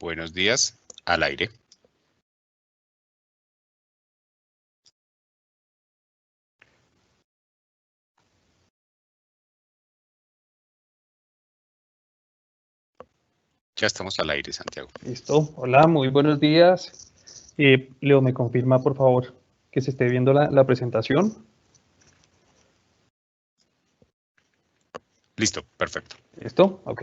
Buenos días, al aire. Ya estamos al aire, Santiago. Listo. Hola, muy buenos días. Leo, ¿me confirma, por favor, que se esté viendo la presentación? Listo, perfecto. ¿Listo? Ok.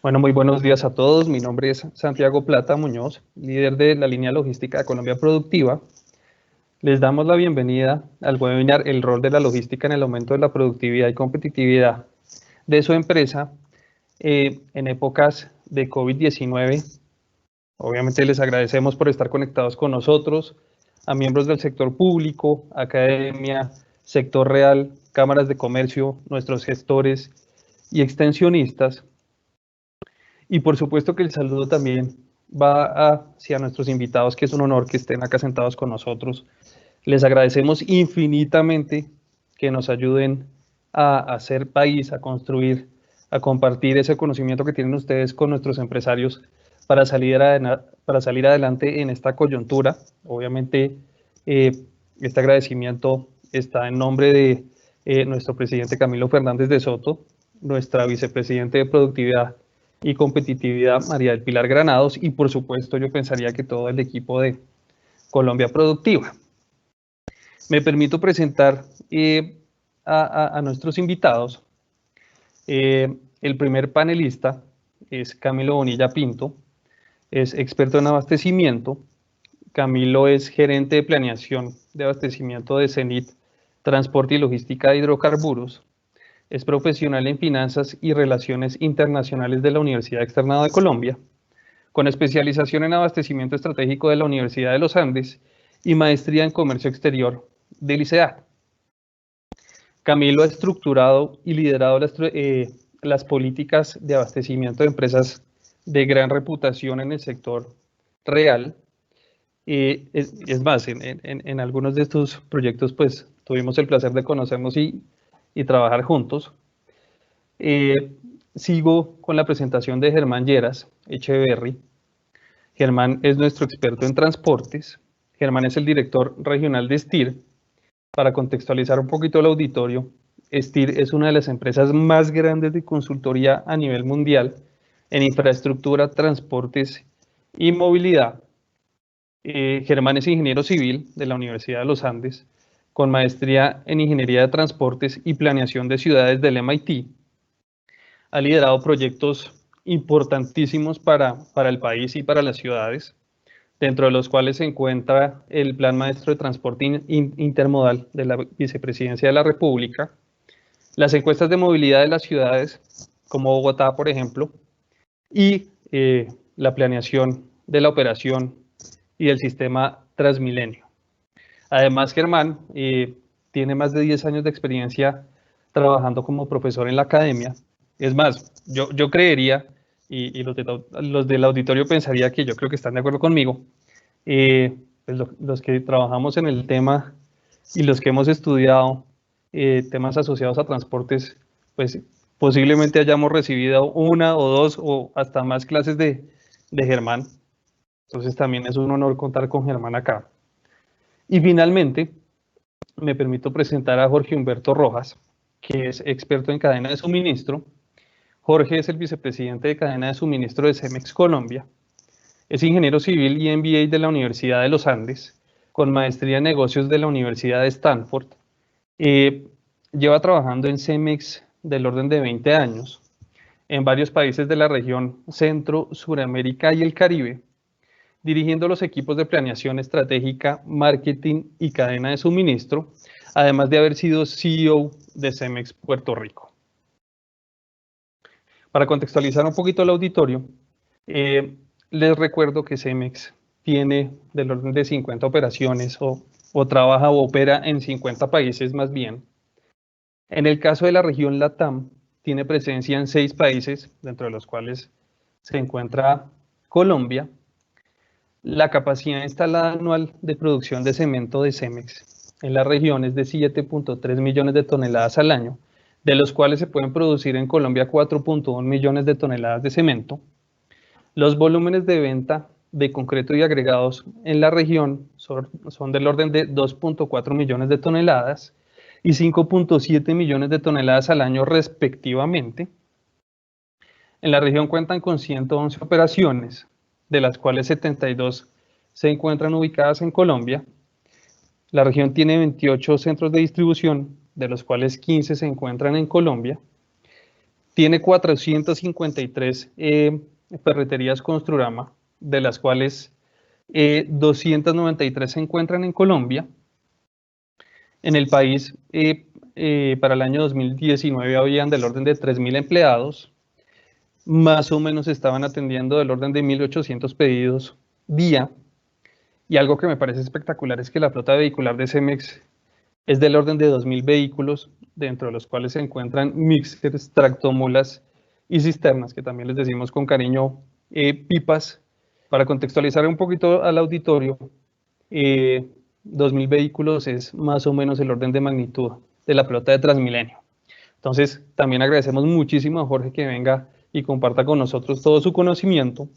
Bueno, muy buenos días a todos. Mi nombre es Santiago Plata Muñoz, líder de la línea logística de Colombia Productiva. Les damos la bienvenida al webinar El rol de la logística en el aumento de la productividad y competitividad de su empresa en épocas de COVID-19. Obviamente les agradecemos por estar conectados con nosotros, a miembros del sector público, academia, sector real, cámaras de comercio, nuestros gestores y extensionistas. Y por supuesto que el saludo también va hacia nuestros invitados, que es un honor que estén acá sentados con nosotros. Les agradecemos infinitamente que nos ayuden a hacer país, a construir, a compartir ese conocimiento que tienen ustedes con nuestros empresarios para salir adelante en esta coyuntura. Obviamente, este agradecimiento está en nombre de nuestro presidente Camilo Fernández de Soto, nuestra vicepresidente de Productividad y Competitividad, María del Pilar Granados, y por supuesto yo pensaría que todo el equipo de Colombia Productiva. Me permito presentar a nuestros invitados. El primer panelista es Camilo Bonilla Pinto, es experto en abastecimiento. Camilo es gerente de planeación de abastecimiento de Cenit, transporte y logística de hidrocarburos. Es profesional en finanzas y relaciones internacionales de la Universidad Externado de Colombia, con especialización en abastecimiento estratégico de la Universidad de los Andes y maestría en comercio exterior del ICEA. Camilo ha estructurado y liderado las políticas de abastecimiento de empresas de gran reputación en el sector real. Es más, en algunos de estos proyectos pues tuvimos el placer de conocernos y trabajar juntos. Sigo con la presentación de Germán Lleras Echeverry. Germán es nuestro experto en transportes. Germán es el director regional de STIR. Para contextualizar un poquito el auditorio, STIR es una de las empresas más grandes de consultoría a nivel mundial en infraestructura, transportes y movilidad. Germán es ingeniero civil de la Universidad de los Andes, con maestría en ingeniería de transportes y planeación de ciudades del MIT. Ha liderado proyectos importantísimos para el país y para las ciudades, dentro de los cuales se encuentra el Plan Maestro de Transporte Intermodal de la Vicepresidencia de la República, las encuestas de movilidad de las ciudades, como Bogotá, por ejemplo, y la planeación de la operación y del sistema Transmilenio. Además, Germán tiene más de 10 años de experiencia trabajando como profesor en la academia. Es más, yo creería, y los del auditorio pensaría que yo creo que están de acuerdo conmigo, pues los que trabajamos en el tema y los que hemos estudiado temas asociados a transportes, pues posiblemente hayamos recibido una o dos o hasta más clases de Germán. Entonces también es un honor contar con Germán acá. Y finalmente, me permito presentar a Jorge Humberto Rojas, que es experto en cadena de suministro. Jorge es el vicepresidente de cadena de suministro de Cemex Colombia. Es ingeniero civil y MBA de la Universidad de los Andes, con maestría en negocios de la Universidad de Stanford. Lleva trabajando en Cemex del orden de 20 años, en varios países de la región Centro, Suramérica y el Caribe, dirigiendo los equipos de planeación estratégica, marketing y cadena de suministro, además de haber sido CEO de Cemex Puerto Rico. Para contextualizar un poquito el auditorio, les recuerdo que Cemex tiene del orden de 50 operaciones o trabaja o opera en 50 países más bien. En el caso de la región LATAM, tiene presencia en 6 países, dentro de los cuales se encuentra Colombia. La capacidad instalada anual de producción de cemento de Cemex en la región es de 7.3 millones de toneladas al año, de los cuales se pueden producir en Colombia 4.1 millones de toneladas de cemento. Los volúmenes de venta de concreto y agregados en la región son del orden de 2.4 millones de toneladas y 5.7 millones de toneladas al año respectivamente. En la región cuentan con 111 operaciones, de las cuales 72 se encuentran ubicadas en Colombia. La región tiene 28 centros de distribución, de los cuales 15 se encuentran en Colombia. Tiene 453 ferreterías Construrama, de las cuales 293 se encuentran en Colombia. En el país, para el año 2019 habían del orden de 3.000 empleados, más o menos estaban atendiendo del orden de 1.800 pedidos día. Y algo que me parece espectacular es que la flota vehicular de Cemex es del orden de 2.000 vehículos, dentro de los cuales se encuentran mixers, tractomulas y cisternas, que también les decimos con cariño pipas. Para contextualizar un poquito al auditorio, 2.000 vehículos es más o menos el orden de magnitud de la flota de Transmilenio. Entonces, también agradecemos muchísimo a Jorge que venga y comparta con nosotros todo su conocimiento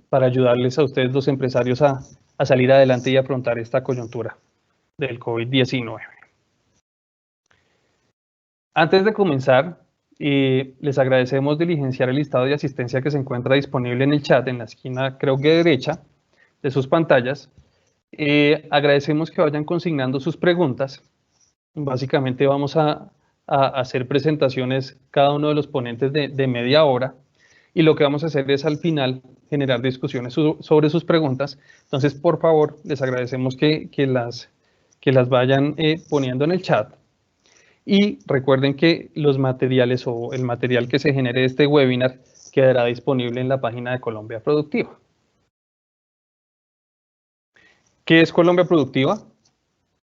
para ayudarles a ustedes, los empresarios, a salir adelante y afrontar esta coyuntura del COVID-19. Antes de comenzar, les agradecemos diligenciar el listado de asistencia que se encuentra disponible en el chat, en la esquina, creo que derecha, de sus pantallas. Agradecemos que vayan consignando sus preguntas. Básicamente vamos a hacer presentaciones cada uno de los ponentes de media hora, y lo que vamos a hacer es al final generar discusiones sobre sus preguntas. Entonces, por favor, les agradecemos que las vayan poniendo en el chat. Y recuerden que los materiales o el material que se genere de este webinar quedará disponible en la página de Colombia Productiva. ¿Qué es Colombia Productiva?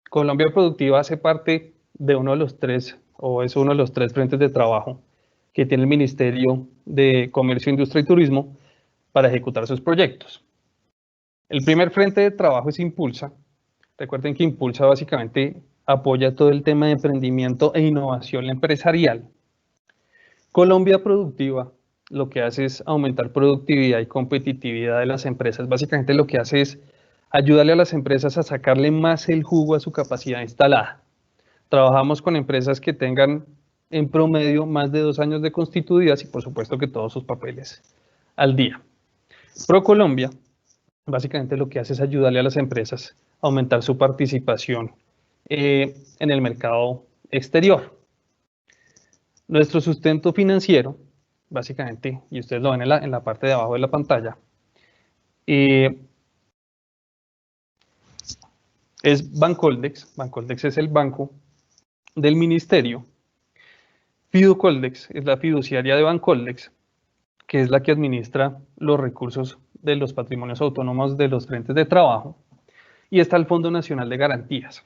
Colombia Productiva hace parte de uno de los tres, o es uno de los tres frentes de trabajo que tiene el Ministerio de Comercio, Industria y Turismo para ejecutar sus proyectos. El primer frente de trabajo es Impulsa. Recuerden que Impulsa básicamente apoya todo el tema de emprendimiento e innovación empresarial. Colombia Productiva lo que hace es aumentar productividad y competitividad de las empresas. Básicamente lo que hace es ayudarle a las empresas a sacarle más el jugo a su capacidad instalada. Trabajamos con empresas que tengan en promedio más de 2 años de constituidas y por supuesto que todos sus papeles al día. ProColombia básicamente lo que hace es ayudarle a las empresas a aumentar su participación en el mercado exterior. Nuestro sustento financiero, básicamente, y ustedes lo ven en la parte de abajo de la pantalla, es Bancoldex. Bancoldex es el banco del ministerio. Fiducoldex es la fiduciaria de Bancoldex, que es la que administra los recursos de los patrimonios autónomos de los frentes de trabajo. Y está el Fondo Nacional de Garantías.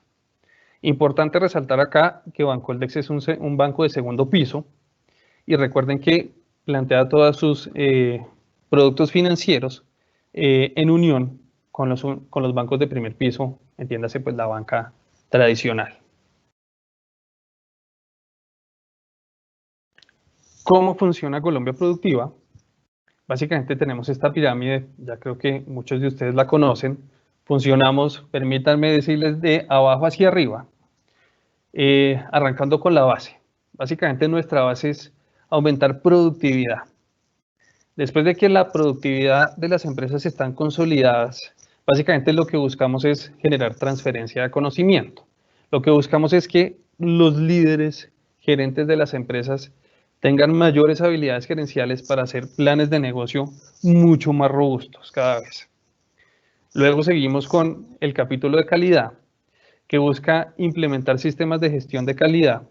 Importante resaltar acá que Bancoldex es un banco de segundo piso, y recuerden que plantea todos sus productos financieros en unión con los bancos de primer piso, entiéndase pues la banca tradicional. ¿Cómo funciona Colombia Productiva? Básicamente tenemos esta pirámide, ya creo que muchos de ustedes la conocen. Funcionamos, permítanme decirles, de abajo hacia arriba, arrancando con la base. Básicamente nuestra base es aumentar productividad. Después de que la productividad de las empresas están consolidadas, básicamente lo que buscamos es generar transferencia de conocimiento. Lo que buscamos es que los líderes, gerentes de las empresas, tengan mayores habilidades gerenciales para hacer planes de negocio mucho más robustos cada vez. Luego seguimos con el capítulo de calidad, que busca implementar sistemas de gestión de calidad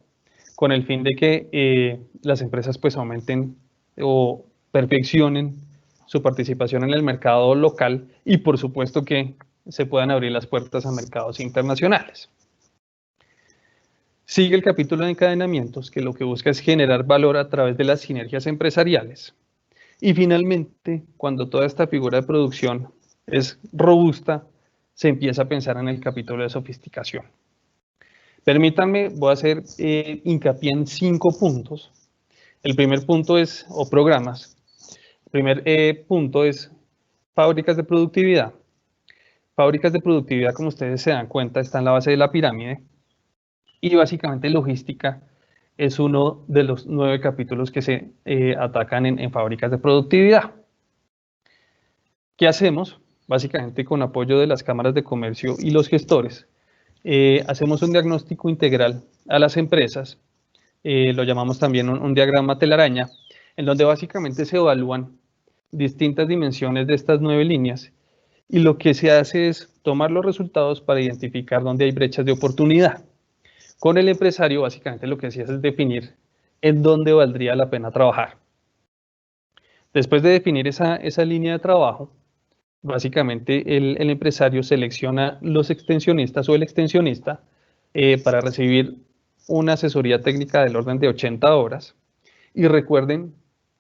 con el fin de que las empresas pues aumenten o perfeccionen su participación en el mercado local y por supuesto que se puedan abrir las puertas a mercados internacionales. Sigue el capítulo de encadenamientos, que lo que busca es generar valor a través de las sinergias empresariales. Y finalmente, cuando toda esta figura de producción es robusta, se empieza a pensar en el capítulo de sofisticación. Permítanme, voy a hacer hincapié en 5 puntos. El primer punto es, o programas. Primer punto es fábricas de productividad. Fábricas de productividad, como ustedes se dan cuenta, está en la base de la pirámide y básicamente logística es uno de los 9 capítulos que se atacan en fábricas de productividad. ¿Qué hacemos? Básicamente con apoyo de las cámaras de comercio y los gestores, hacemos un diagnóstico integral a las empresas, lo llamamos también un diagrama telaraña, en donde básicamente se evalúan distintas dimensiones de estas 9 líneas y lo que se hace es tomar los resultados para identificar dónde hay brechas de oportunidad. Con el empresario básicamente lo que se hace es definir en dónde valdría la pena trabajar. Después de definir esa línea de trabajo, básicamente el empresario selecciona los extensionistas o el extensionista para recibir una asesoría técnica del orden de 80 horas y recuerden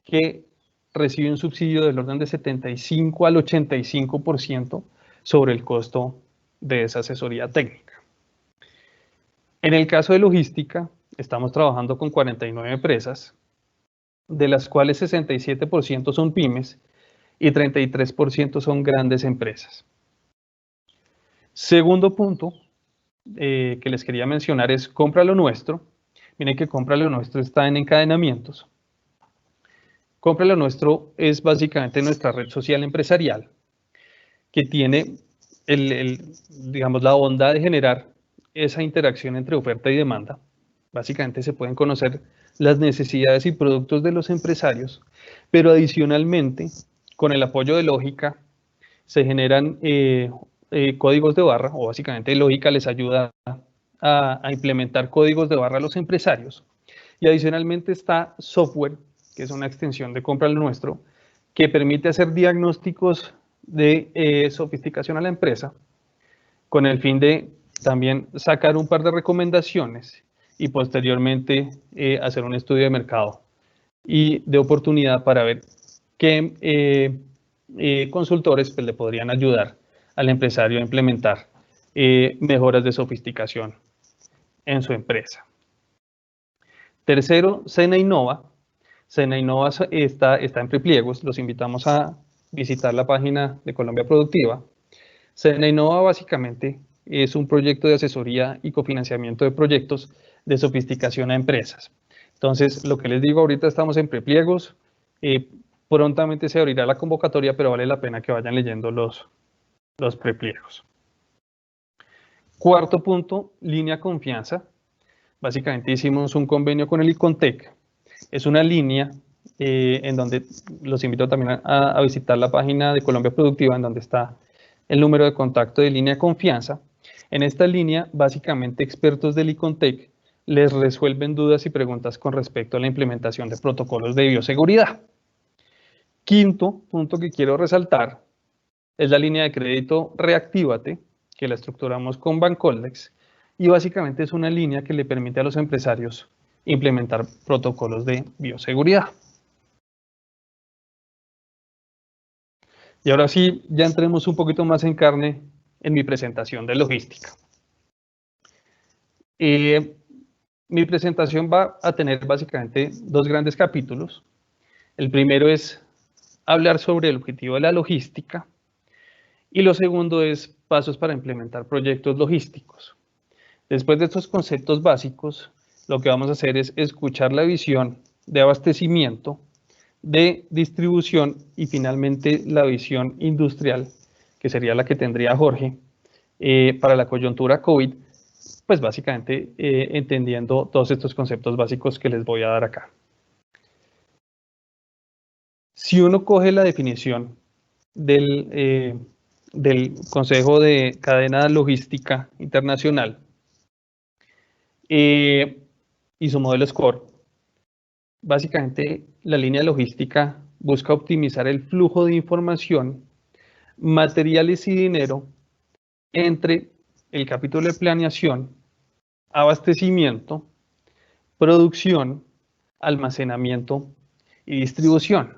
que recibe un subsidio del orden de 75 al 85% sobre el costo de esa asesoría técnica. En el caso de logística, estamos trabajando con 49 empresas, de las cuales 67% son pymes y 33% son grandes empresas. Segundo punto que les quería mencionar es Compra lo Nuestro. Miren que Compra lo Nuestro está en encadenamientos. Compra lo Nuestro es básicamente nuestra red social empresarial que tiene digamos, la bondad de generar esa interacción entre oferta y demanda. Básicamente se pueden conocer las necesidades y productos de los empresarios, pero adicionalmente, con el apoyo de Lógica, se generan códigos de barra, o básicamente Lógica les ayuda a implementar códigos de barra a los empresarios. Y adicionalmente está software, que es una extensión de Compra lo Nuestro, que permite hacer diagnósticos de sofisticación a la empresa, con el fin de también sacar un par de recomendaciones y posteriormente hacer un estudio de mercado y de oportunidad para ver qué consultores pues, le podrían ayudar al empresario a implementar mejoras de sofisticación en su empresa. Tercero, Sena Innova. Sena Innova está en prepliegos, los invitamos a visitar la página de Colombia Productiva. Sena Innova básicamente es un proyecto de asesoría y cofinanciamiento de proyectos de sofisticación a empresas. Entonces, lo que les digo, ahorita estamos en prepliegos, prontamente se abrirá la convocatoria, pero vale la pena que vayan leyendo los prepliegos. Cuarto punto, línea confianza. Básicamente hicimos un convenio con el Icontec. Es una línea en donde los invito también a visitar la página de Colombia Productiva, en donde está el número de contacto de línea de confianza. En esta línea, básicamente expertos del Icontec les resuelven dudas y preguntas con respecto a la implementación de protocolos de bioseguridad. Quinto punto que quiero resaltar es la línea de crédito Reactívate, que la estructuramos con Bancoldex, y básicamente es una línea que le permite a los empresarios implementar protocolos de bioseguridad. Y ahora sí, ya entremos un poquito más en carne en mi presentación de logística. Mi presentación va a tener básicamente 2 grandes capítulos. El primero es hablar sobre el objetivo de la logística y lo segundo es pasos para implementar proyectos logísticos. Después de estos conceptos básicos, lo que vamos a hacer es escuchar la visión de abastecimiento, de distribución y finalmente la visión industrial, que sería la que tendría Jorge, para la coyuntura COVID, pues básicamente entendiendo todos estos conceptos básicos que les voy a dar acá. Si uno coge la definición del Consejo de Cadena Logística Internacional y su modelo SCORE, básicamente la línea logística busca optimizar el flujo de información, materiales y dinero entre el capítulo de planeación, abastecimiento, producción, almacenamiento y distribución.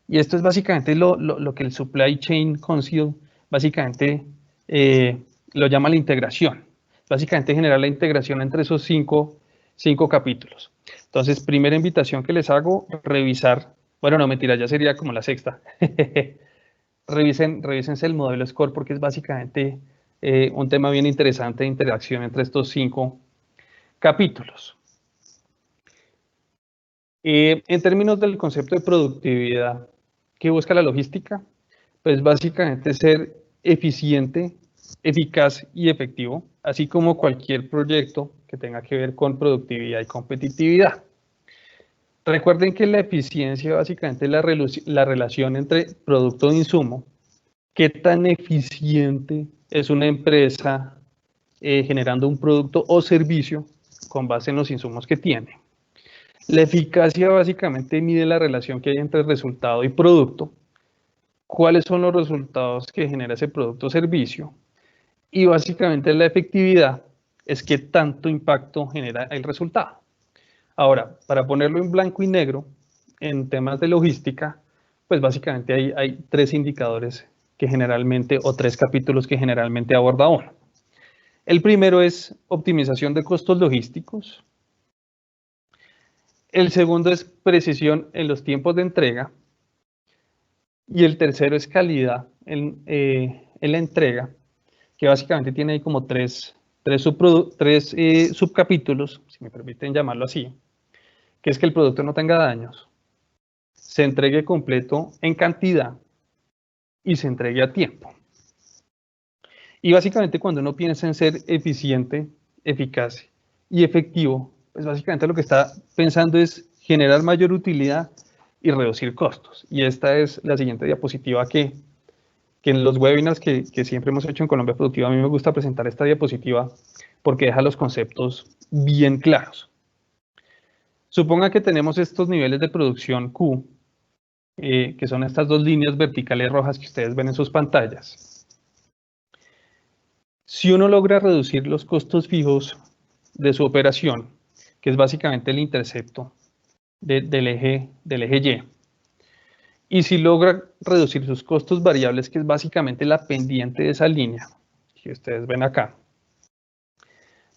Y esto es básicamente lo que el Supply Chain Council básicamente lo llama la integración. Básicamente generar la integración entre esos cinco capítulos. Entonces, primera invitación que les hago, revisar Bueno, no, mentira, ya sería como la sexta. Revísense el modelo SCORE porque es básicamente un tema bien interesante de interacción entre estos 5 capítulos. En términos del concepto de productividad, ¿qué busca la logística? Pues básicamente ser eficiente, eficaz y efectivo, así como cualquier proyecto que tenga que ver con productividad y competitividad. Recuerden que la eficiencia básicamente es la relación entre producto e insumo. ¿Qué tan eficiente es una empresa generando un producto o servicio con base en los insumos que tiene? La eficacia básicamente mide la relación que hay entre resultado y producto. ¿Cuáles son los resultados que genera ese producto o servicio? Y básicamente la efectividad es qué tanto impacto genera el resultado. Ahora, para ponerlo en blanco y negro, en temas de logística, pues básicamente hay 3 indicadores que generalmente, o 3 capítulos que generalmente aborda uno. El primero es optimización de costos logísticos. El segundo es precisión en los tiempos de entrega. Y el tercero es calidad en la entrega, que básicamente tiene ahí como tres subcapítulos, si me permiten llamarlo así, que es que el producto no tenga daños, se entregue completo en cantidad y se entregue a tiempo. Y básicamente cuando uno piensa en ser eficiente, eficaz y efectivo, pues básicamente lo que está pensando es generar mayor utilidad y reducir costos. Y esta es la siguiente diapositiva que en los webinars que siempre hemos hecho en Colombia Productiva, a mí me gusta presentar esta diapositiva porque deja los conceptos bien claros. Suponga que tenemos estos niveles de producción Q, que son estas 2 líneas verticales rojas que ustedes ven en sus pantallas. Si uno logra reducir los costos fijos de su operación, que es básicamente el intercepto del eje Y, y si logra reducir sus costos variables, que es básicamente la pendiente de esa línea, que ustedes ven acá,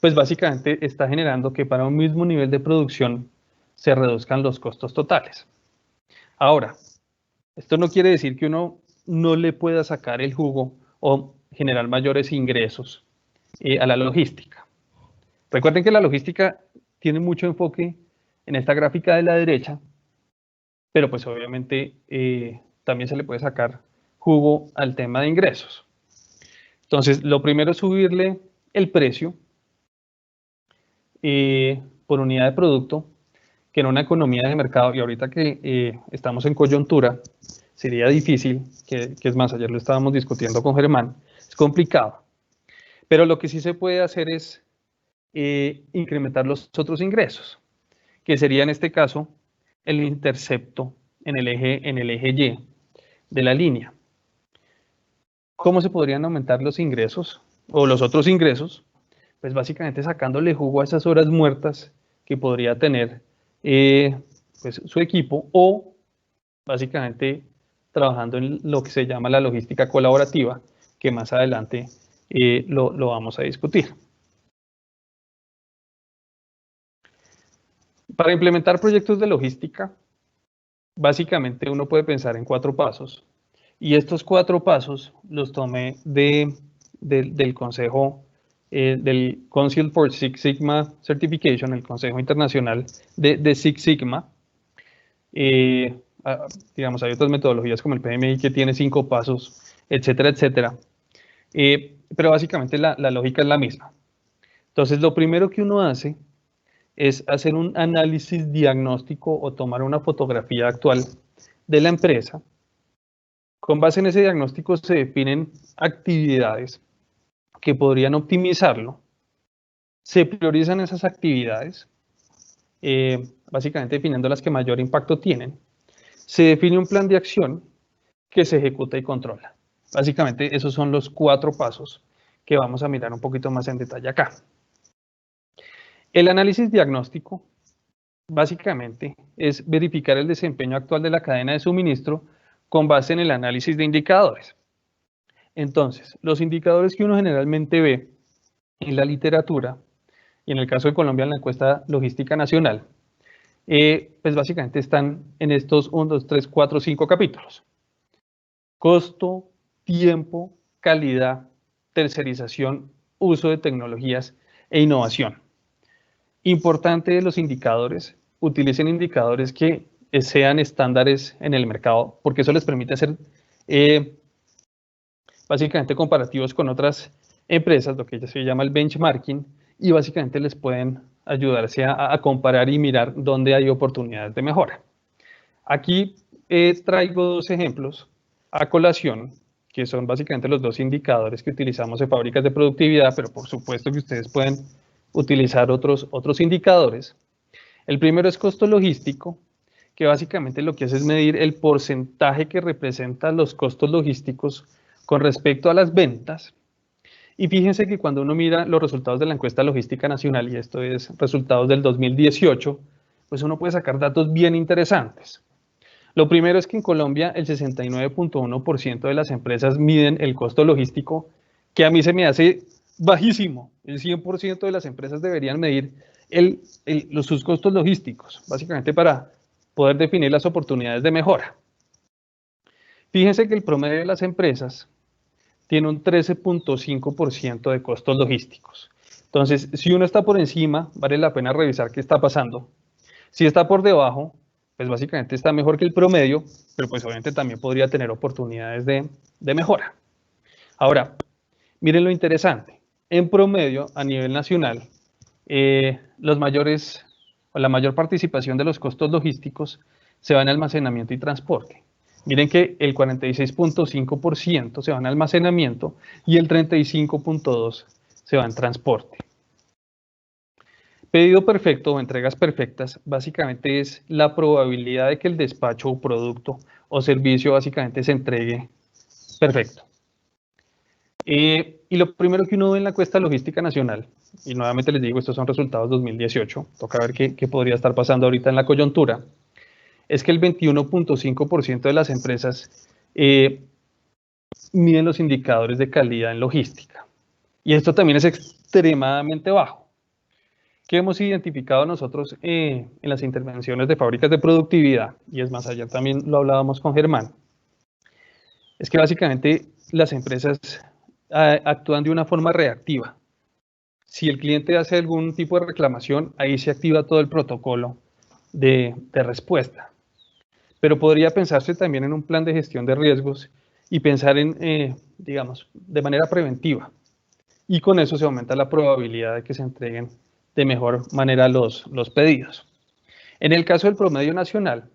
pues básicamente está generando que para un mismo nivel de producción se reduzcan los costos totales. Ahora, esto no quiere decir que uno no le pueda sacar el jugo o generar mayores ingresos a la logística. Recuerden que la logística tiene mucho enfoque en esta gráfica de la derecha, pero pues obviamente también se le puede sacar jugo al tema de ingresos. Entonces, lo primero es subirle el precio por unidad de producto, que en una economía de mercado, y ahorita que estamos en coyuntura, sería difícil, que es más, ayer lo estábamos discutiendo con Germán, es complicado. Pero lo que sí se puede hacer es incrementar los otros ingresos, que sería en este caso el intercepto en el eje Y de la línea. ¿Cómo se podrían aumentar los ingresos o los otros ingresos? Pues básicamente sacándole jugo a esas horas muertas que podría tener pues su equipo, o básicamente trabajando en lo que se llama la logística colaborativa, que más adelante lo vamos a discutir. Para implementar proyectos de logística, básicamente uno puede pensar en 4 pasos, y estos 4 pasos los tomé del consejo del Council for Six Sigma Certification, el Consejo Internacional de Six Sigma. Digamos, hay otras metodologías como el PMI que tiene 5 pasos, etcétera, etcétera. Pero básicamente la lógica es la misma. Entonces, lo primero que uno hace es hacer un análisis diagnóstico o tomar una fotografía actual de la empresa. Con base en ese diagnóstico se definen actividades que podrían optimizarlo. Se priorizan esas actividades, básicamente definiendo las que mayor impacto tienen. Se define un plan de acción que se ejecuta y controla. Básicamente esos son los 4 pasos que vamos a mirar un poquito más en detalle acá. El análisis diagnóstico básicamente es verificar el desempeño actual de la cadena de suministro con base en el análisis de indicadores. Entonces, los indicadores que uno generalmente ve en la literatura, y en el caso de Colombia en la encuesta logística nacional, pues básicamente están en estos 1, 2, 3, 4, 5 capítulos. Costo, tiempo, calidad, tercerización, uso de tecnologías e innovación. Importante los indicadores, utilicen indicadores que sean estándares en el mercado, porque eso les permite hacer básicamente comparativos con otras empresas, lo que ya se llama el benchmarking, y básicamente les pueden ayudarse a comparar y mirar dónde hay oportunidades de mejora. Aquí traigo dos ejemplos a colación, que son básicamente los dos indicadores que utilizamos en fábricas de productividad, pero por supuesto que ustedes pueden utilizar otros indicadores. El primero es costo logístico, que básicamente lo que hace es medir el porcentaje que representan los costos logísticos con respecto a las ventas. Y fíjense que cuando uno mira los resultados de la encuesta logística nacional, y esto es resultados del 2018, pues uno puede sacar datos bien interesantes. Lo primero es que en Colombia el 69.1% de las empresas miden el costo logístico, que a mí se me hace bajísimo. El 100% de las empresas deberían medir sus costos logísticos, básicamente para poder definir las oportunidades de mejora. Fíjense que el promedio de las empresas tiene un 13.5% de costos logísticos. Entonces, si uno está por encima, vale la pena revisar qué está pasando. Si está por debajo, pues básicamente está mejor que el promedio, pero pues obviamente también podría tener oportunidades de mejora. Ahora, miren lo interesante. En promedio, a nivel nacional, la mayor participación de los costos logísticos se va en almacenamiento y transporte. Miren que el 46.5% se va en almacenamiento y el 35.2% se va en transporte. Pedido perfecto o entregas perfectas básicamente es la probabilidad de que el despacho o producto o servicio básicamente se entregue perfecto. Y lo primero que uno ve en la encuesta logística nacional, y nuevamente les digo, estos son resultados 2018, toca ver qué podría estar pasando ahorita en la coyuntura, es que el 21.5% de las empresas miden los indicadores de calidad en logística. Y esto también es extremadamente bajo. ¿Qué hemos identificado nosotros en las intervenciones de fábricas de productividad? Y es más, allá también lo hablábamos con Germán. Es que básicamente las empresas actúan de una forma reactiva. Si el cliente hace algún tipo de reclamación, ahí se activa todo el protocolo de respuesta. Pero podría pensarse también en un plan de gestión de riesgos y pensar en, digamos, de manera preventiva. Y con eso se aumenta la probabilidad de que se entreguen de mejor manera los pedidos. En el caso del promedio nacional,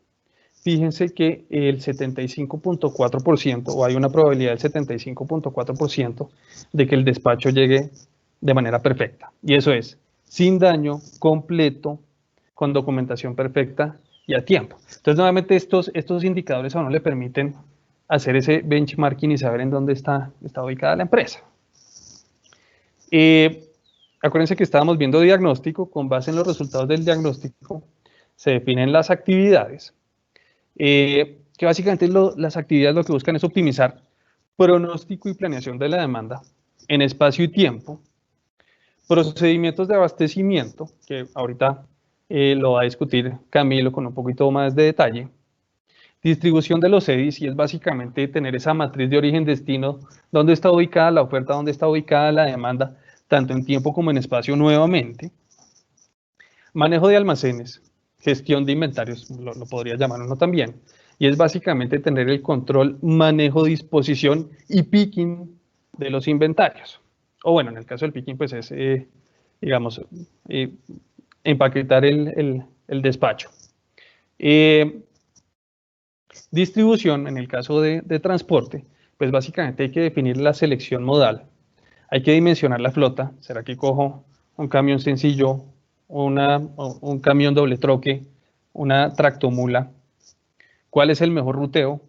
fíjense que el 75.4%, o hay una probabilidad del 75.4% de que el despacho llegue de manera perfecta. Y eso es sin daño, completo, con documentación perfecta y a tiempo. Entonces, nuevamente, estos indicadores a uno le permiten hacer ese benchmarking y saber en dónde está ubicada la empresa. Acuérdense que estábamos viendo diagnóstico. Con base en los resultados del diagnóstico se definen las actividades, que básicamente las actividades lo que buscan es optimizar pronóstico y planeación de la demanda en espacio y tiempo, procedimientos de abastecimiento, que ahorita lo va a discutir Camilo con un poquito más de detalle, distribución de los EDIs, y es básicamente tener esa matriz de origen-destino, dónde está ubicada la oferta, dónde está ubicada la demanda, tanto en tiempo como en espacio nuevamente. Manejo de almacenes, gestión de inventarios, lo podría llamar uno también, y es básicamente tener el control, manejo, disposición y picking de los inventarios. O bueno, en el caso del picking, pues es, digamos, empaquetar el despacho. Distribución, en el caso de transporte, pues básicamente hay que definir la selección modal. Hay que dimensionar la flota. ¿Será que cojo un camión sencillo, un camión doble troque, una tractomula? ¿Cuál es el mejor ruteo?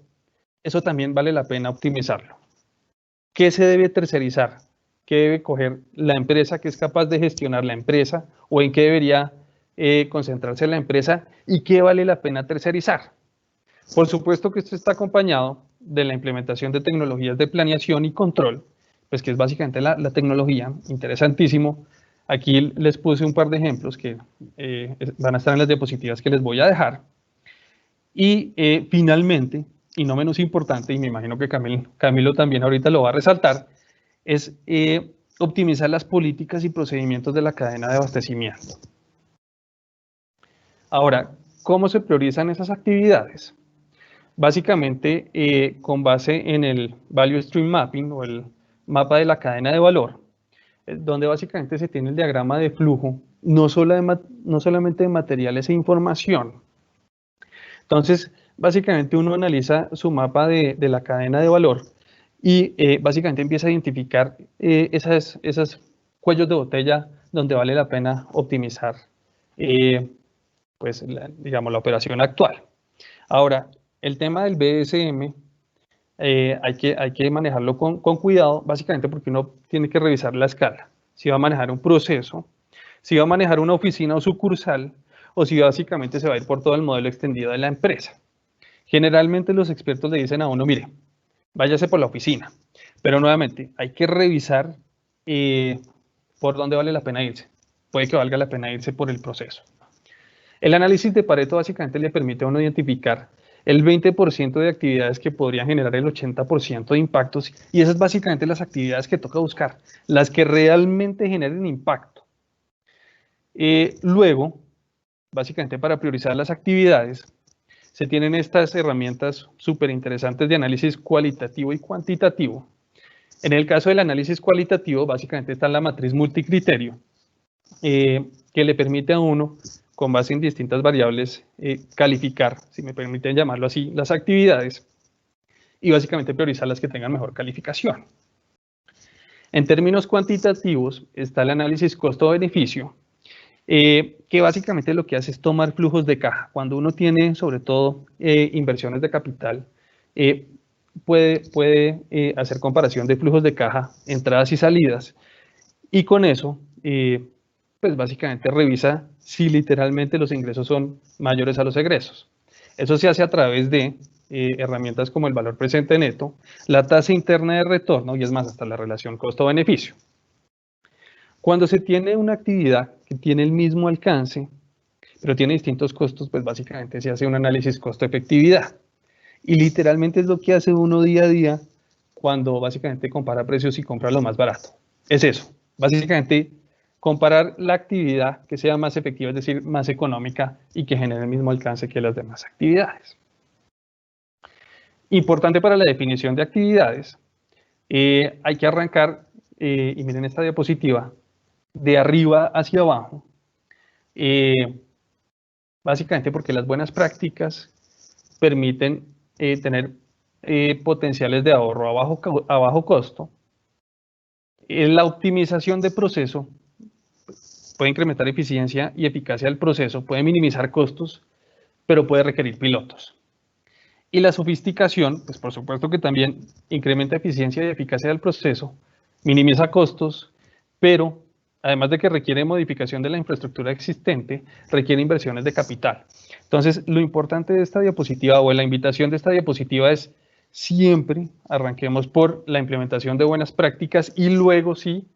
Eso también vale la pena optimizarlo. ¿Qué se debe tercerizar? ¿Qué debe coger la empresa que es capaz de gestionar la empresa? ¿O en qué debería concentrarse la empresa? ¿Y qué vale la pena tercerizar? Por supuesto que esto está acompañado de la implementación de tecnologías de planeación y control, pues que es básicamente la tecnología, interesantísimo. Aquí les puse un par de ejemplos que van a estar en las diapositivas que les voy a dejar. Y finalmente, y no menos importante, y me imagino que Camilo también ahorita lo va a resaltar, es optimizar las políticas y procedimientos de la cadena de abastecimiento. Ahora, ¿cómo se priorizan esas actividades? Básicamente, con base en el Value Stream Mapping o el mapa de la cadena de valor, donde básicamente se tiene el diagrama de flujo, no solamente de materiales e información. Entonces, básicamente uno analiza su mapa de la cadena de valor y básicamente empieza a identificar esos cuellos de botella donde vale la pena optimizar pues, digamos, la operación actual. Ahora, el tema del BSM hay que manejarlo con cuidado, básicamente porque uno tiene que revisar la escala. Si va a manejar un proceso, si va a manejar una oficina o sucursal, o si básicamente se va a ir por todo el modelo extendido de la empresa. Generalmente los expertos le dicen a uno, mire, váyase por la oficina, pero nuevamente hay que revisar por dónde vale la pena irse. Puede que valga la pena irse por el proceso. El análisis de Pareto básicamente le permite a uno identificar el 20% de actividades que podrían generar el 80% de impactos, y esas básicamente las actividades que toca buscar, las que realmente generen impacto. Luego, básicamente para priorizar las actividades, se tienen estas herramientas súper interesantes de análisis cualitativo y cuantitativo. En el caso del análisis cualitativo, básicamente está la matriz multicriterio, que le permite a uno, con base en distintas variables, calificar, si me permiten llamarlo así, las actividades y básicamente priorizar las que tengan mejor calificación. En términos cuantitativos está el análisis costo-beneficio, que básicamente lo que hace es tomar flujos de caja. Cuando uno tiene, sobre todo, inversiones de capital, puede hacer comparación de flujos de caja, entradas y salidas, y con eso, pues básicamente revisa si literalmente los ingresos son mayores a los egresos. Eso se hace a través de herramientas como el valor presente neto, la tasa interna de retorno y es más, hasta la relación costo-beneficio. Cuando se tiene una actividad que tiene el mismo alcance, pero tiene distintos costos, pues básicamente se hace un análisis costo-efectividad. Y literalmente es lo que hace uno día a día cuando básicamente compara precios y compra lo más barato. Es eso, básicamente comparar la actividad que sea más efectiva, es decir, más económica y que genere el mismo alcance que las demás actividades. Importante para la definición de actividades, hay que arrancar, y miren esta diapositiva, de arriba hacia abajo, básicamente porque las buenas prácticas permiten tener potenciales de ahorro a bajo costo. La optimización de proceso puede incrementar eficiencia y eficacia del proceso, puede minimizar costos, pero puede requerir pilotos. Y la sofisticación, pues por supuesto que también incrementa eficiencia y eficacia del proceso, minimiza costos, pero además de que requiere modificación de la infraestructura existente, requiere inversiones de capital. Entonces, lo importante de esta diapositiva o la invitación de esta diapositiva es siempre arranquemos por la implementación de buenas prácticas y luego sí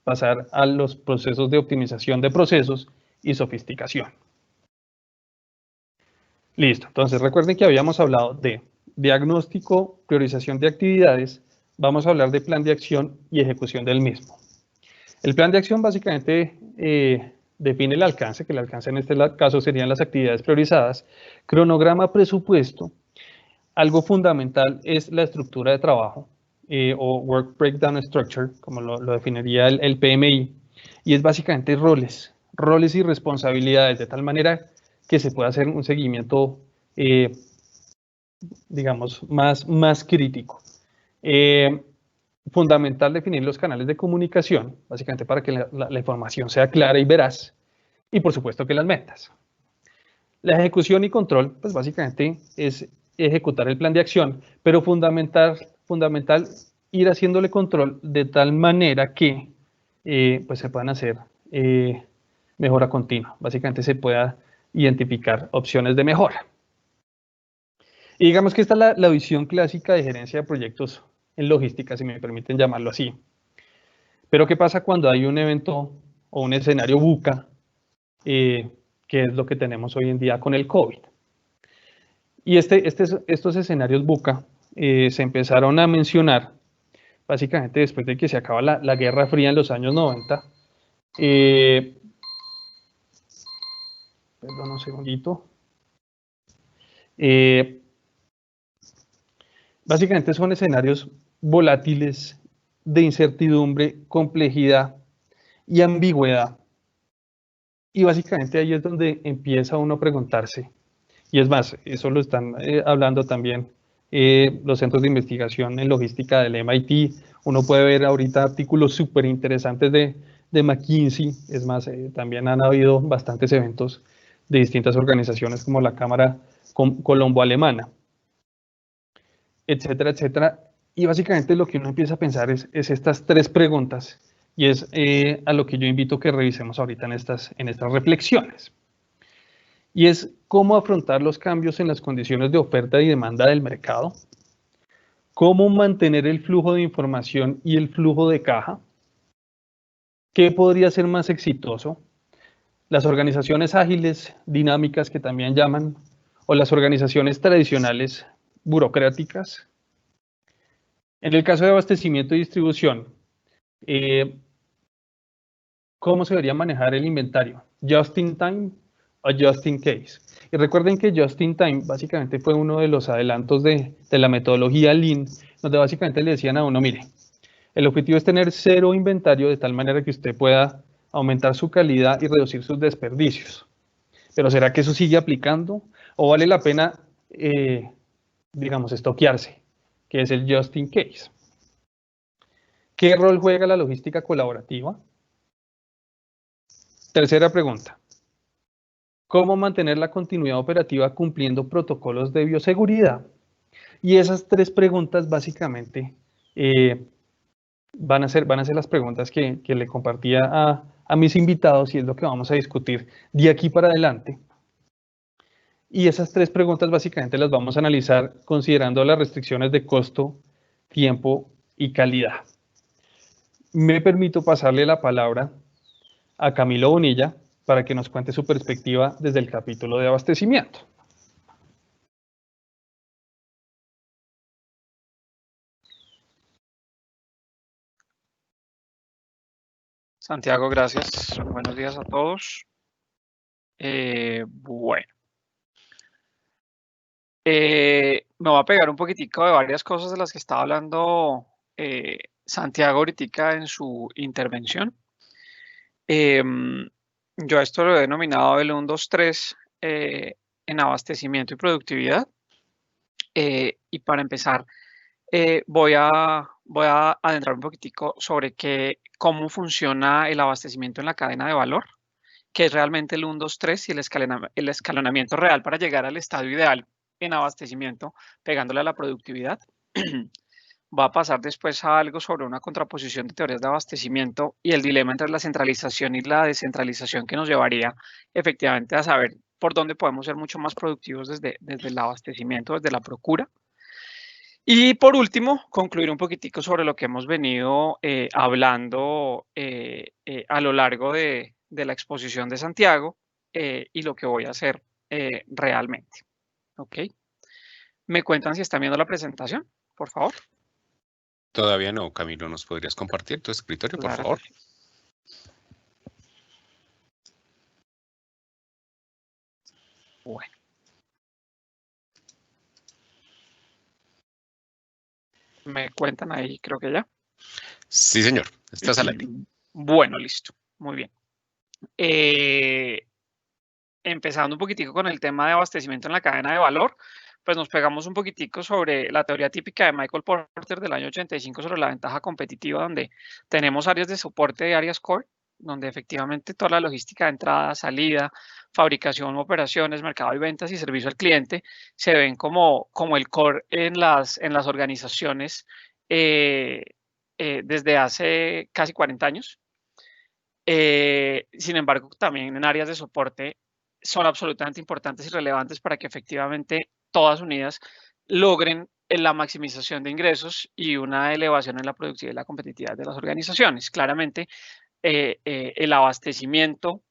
pasar a los procesos de optimización de procesos y sofisticación. Listo, entonces recuerden que habíamos hablado de diagnóstico, priorización de actividades, vamos a hablar de plan de acción y ejecución del mismo. El plan de acción básicamente define el alcance, que el alcance en este caso serían las actividades priorizadas, cronograma, presupuesto. Algo fundamental es la estructura de trabajo o Work Breakdown Structure, como lo definiría el PMI, y es básicamente roles y responsabilidades, de tal manera que se pueda hacer un seguimiento, digamos, más crítico. Fundamental definir los canales de comunicación, básicamente para que la información sea clara y veraz, y por supuesto que las metas. La ejecución y control, pues básicamente es ejecutar el plan de acción, pero fundamental ir haciéndole control de tal manera que pues se puedan hacer mejora continua. Básicamente se pueda identificar opciones de mejora. Y digamos que esta es la visión clásica de gerencia de proyectos en logística, si me permiten llamarlo así. Pero ¿qué pasa cuando hay un evento o un escenario VUCA, que es lo que tenemos hoy en día con el COVID? Y estos escenarios VUCA se empezaron a mencionar básicamente después de que se acaba la Guerra Fría en los años 90. Perdón, un segundito. Básicamente son escenarios volátiles de incertidumbre, complejidad y ambigüedad. Y básicamente ahí es donde empieza uno a preguntarse. Y es más, eso lo están hablando también los centros de investigación en logística del MIT. Uno puede ver ahorita artículos súper interesantes de McKinsey. Es más, también han habido bastantes eventos de distintas organizaciones como la Cámara Colombo-Alemana, etcétera, etcétera. Y básicamente lo que uno empieza a pensar es estas tres preguntas, y es a lo que yo invito que revisemos ahorita en estas reflexiones. Y es cómo afrontar los cambios en las condiciones de oferta y demanda del mercado, cómo mantener el flujo de información y el flujo de caja, qué podría ser más exitoso, las organizaciones ágiles, dinámicas que también llaman, o las organizaciones tradicionales burocráticas. En el caso de abastecimiento y distribución, ¿cómo se debería manejar el inventario? ¿Just in time o just in case? Y recuerden que just in time básicamente fue uno de los adelantos de la metodología Lean, donde básicamente le decían a uno, mire, el objetivo es tener cero inventario de tal manera que usted pueda aumentar su calidad y reducir sus desperdicios. Pero ¿será que eso sigue aplicando? ¿O vale la pena, digamos, estoquearse, que es el just in case? ¿Qué rol juega la logística colaborativa? Tercera pregunta. ¿Cómo mantener la continuidad operativa cumpliendo protocolos de bioseguridad? Y esas tres preguntas básicamente van a ser las preguntas que le compartía a mis invitados, y es lo que vamos a discutir de aquí para adelante. Y esas tres preguntas básicamente las vamos a analizar considerando las restricciones de costo, tiempo y calidad. Me permito pasarle la palabra a Camilo Bonilla para que nos cuente su perspectiva desde el capítulo de abastecimiento. Santiago, gracias. Buenos días a todos. Bueno. Me voy a pegar un poquitico de varias cosas de las que estaba hablando Santiago ahorita en su intervención. Yo a esto lo he denominado el 1, 2, 3 en abastecimiento y productividad. Y para empezar, voy a adentrar un poquitico sobre cómo funciona el abastecimiento en la cadena de valor, que es realmente el 1, 2, 3 y el escalonamiento real para llegar al estado ideal en abastecimiento, pegándole a la productividad. Va a pasar después a algo sobre una contraposición de teorías de abastecimiento y el dilema entre la centralización y la descentralización, que nos llevaría efectivamente a saber por dónde podemos ser mucho más productivos desde el abastecimiento, desde la procura. Y por último, concluir un poquitico sobre lo que hemos venido hablando a lo largo de la exposición de Santiago y lo que voy a hacer realmente. ¿Ok? ¿Me cuentan si están viendo la presentación, por favor? Todavía no, Camilo. ¿Nos podrías compartir tu escritorio, por favor? Sí. Bueno. ¿Me cuentan ahí? Creo que ya. Sí, señor. Estás al aire. Bueno, listo. Muy bien. Empezando un poquitico con el tema de abastecimiento en la cadena de valor, pues nos pegamos un poquitico sobre la teoría típica de Michael Porter del año 85 sobre la ventaja competitiva, donde tenemos áreas de soporte de áreas core, donde efectivamente toda la logística de entrada, salida, fabricación, operaciones, mercado y ventas y servicio al cliente se ven como el core en las organizaciones desde hace casi 40 años. Sin embargo, también en áreas de soporte son absolutamente importantes y relevantes para que efectivamente todas unidas logren la maximización de ingresos y una elevación en la productividad y la competitividad de las organizaciones. Claramente, el abastecimiento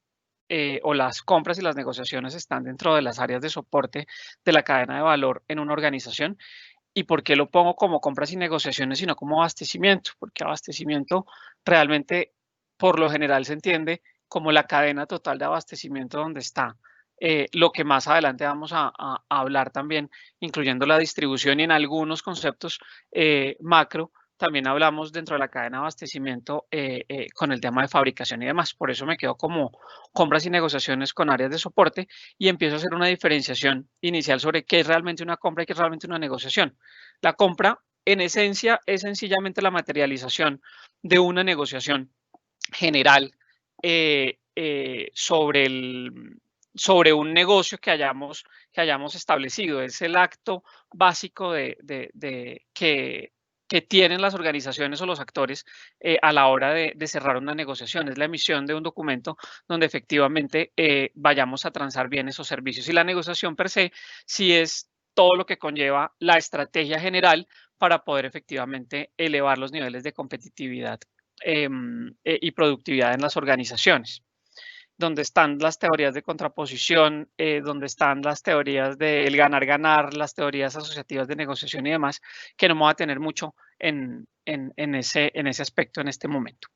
o las compras y las negociaciones están dentro de las áreas de soporte de la cadena de valor en una organización. ¿Y por qué lo pongo como compras y negociaciones y no como abastecimiento? Porque abastecimiento realmente, por lo general, se entiende como la cadena total de abastecimiento donde está lo que más adelante vamos a hablar también, incluyendo la distribución y en algunos conceptos macro, también hablamos dentro de la cadena de abastecimiento con el tema de fabricación y demás. Por eso me quedo como compras y negociaciones con áreas de soporte y empiezo a hacer una diferenciación inicial sobre qué es realmente una compra y qué es realmente una negociación. La compra, en esencia, es sencillamente la materialización de una negociación general sobre un negocio que hayamos establecido. Es el acto básico que tienen las organizaciones o los actores a la hora de cerrar una negociación. Es la emisión de un documento donde efectivamente vayamos a transar bienes o servicios. Y la negociación per se sí es todo lo que conlleva la estrategia general para poder efectivamente elevar los niveles de competitividad y productividad en las organizaciones, donde están las teorías de contraposición, donde están las teorías del ganar-ganar, las teorías asociativas de negociación y demás, que no me voy a tener mucho en ese aspecto en este momento.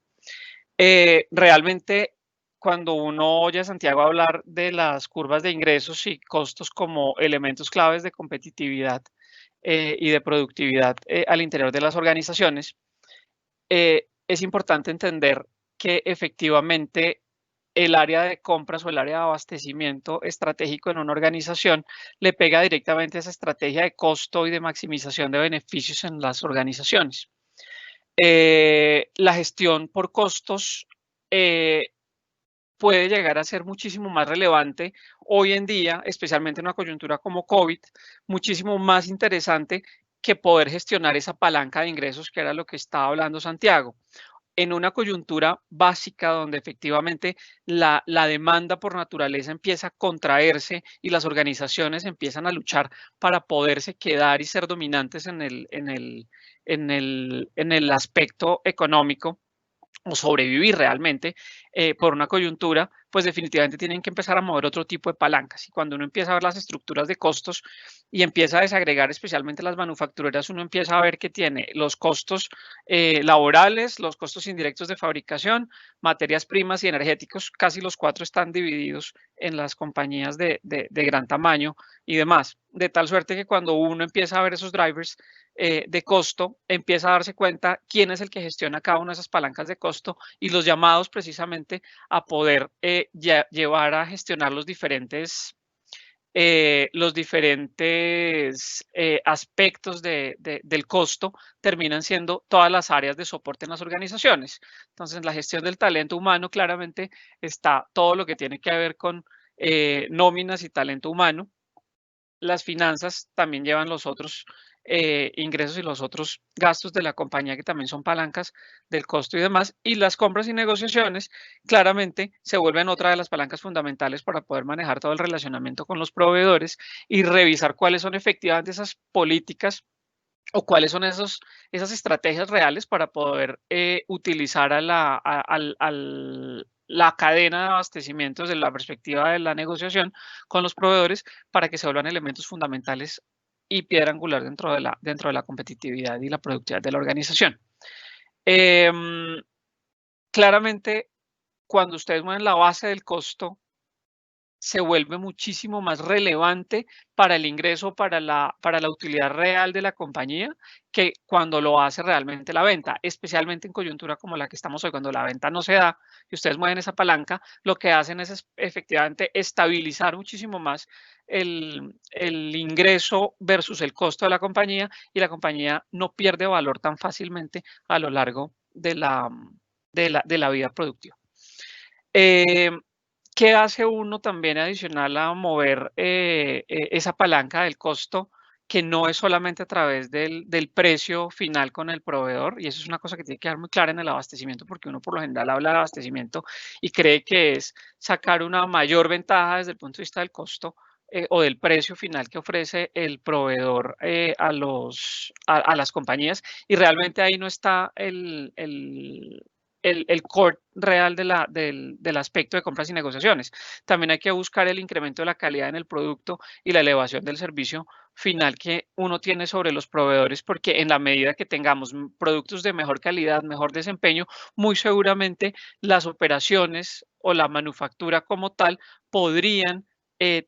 Realmente, cuando uno oye a Santiago hablar de las curvas de ingresos y costos como elementos claves de competitividad y de productividad al interior de las organizaciones, es importante entender que efectivamente el área de compras o el área de abastecimiento estratégico en una organización le pega directamente a esa estrategia de costo y de maximización de beneficios en las organizaciones. La gestión por costos puede llegar a ser muchísimo más relevante hoy en día, especialmente en una coyuntura como COVID, muchísimo más interesante que poder gestionar esa palanca de ingresos, que era lo que estaba hablando Santiago. En una coyuntura básica donde efectivamente la demanda por naturaleza empieza a contraerse y las organizaciones empiezan a luchar para poderse quedar y ser dominantes en el aspecto económico o sobrevivir realmente por una coyuntura, pues definitivamente tienen que empezar a mover otro tipo de palancas. Y cuando uno empieza a ver las estructuras de costos y empieza a desagregar especialmente las manufactureras, uno empieza a ver que tiene los costos laborales, los costos indirectos de fabricación, materias primas y energéticos, casi los cuatro están divididos en las compañías de gran tamaño y demás. De tal suerte que cuando uno empieza a ver esos drivers de costo, empieza a darse cuenta quién es el que gestiona cada una de esas palancas de costo y los llamados precisamente a poder llevar a gestionar los diferentes aspectos del costo terminan siendo todas las áreas de soporte en las organizaciones. Entonces, la gestión del talento humano claramente está todo lo que tiene que ver con nóminas y talento humano. Las finanzas también llevan los otros ingresos y los otros gastos de la compañía, que también son palancas del costo y demás, y las compras y negociaciones claramente se vuelven otra de las palancas fundamentales para poder manejar todo el relacionamiento con los proveedores y revisar cuáles son efectivamente esas políticas o cuáles son esas estrategias reales para poder utilizar a la cadena de abastecimiento desde la perspectiva de la negociación con los proveedores para que se vuelvan elementos fundamentales y piedra angular dentro de la competitividad y la productividad de la organización. Claramente, cuando ustedes mueven la base del costo, se vuelve muchísimo más relevante para el ingreso, para la utilidad real de la compañía, que cuando lo hace realmente la venta, especialmente en coyuntura como la que estamos hoy, cuando la venta no se da y ustedes mueven esa palanca, lo que hacen es efectivamente estabilizar muchísimo más el ingreso versus el costo de la compañía, y la compañía no pierde valor tan fácilmente a lo largo de la vida productiva. ¿Qué hace uno también adicional a mover esa palanca del costo, que no es solamente a través del precio final con el proveedor? Y eso es una cosa que tiene que quedar muy clara en el abastecimiento, porque uno por lo general habla de abastecimiento y cree que es sacar una mayor ventaja desde el punto de vista del costo o del precio final que ofrece el proveedor a las compañías, y realmente ahí no está el core real del aspecto de compras y negociaciones. También hay que buscar el incremento de la calidad en el producto y la elevación del servicio final que uno tiene sobre los proveedores, porque en la medida que tengamos productos de mejor calidad, mejor desempeño, muy seguramente las operaciones o la manufactura como tal podrían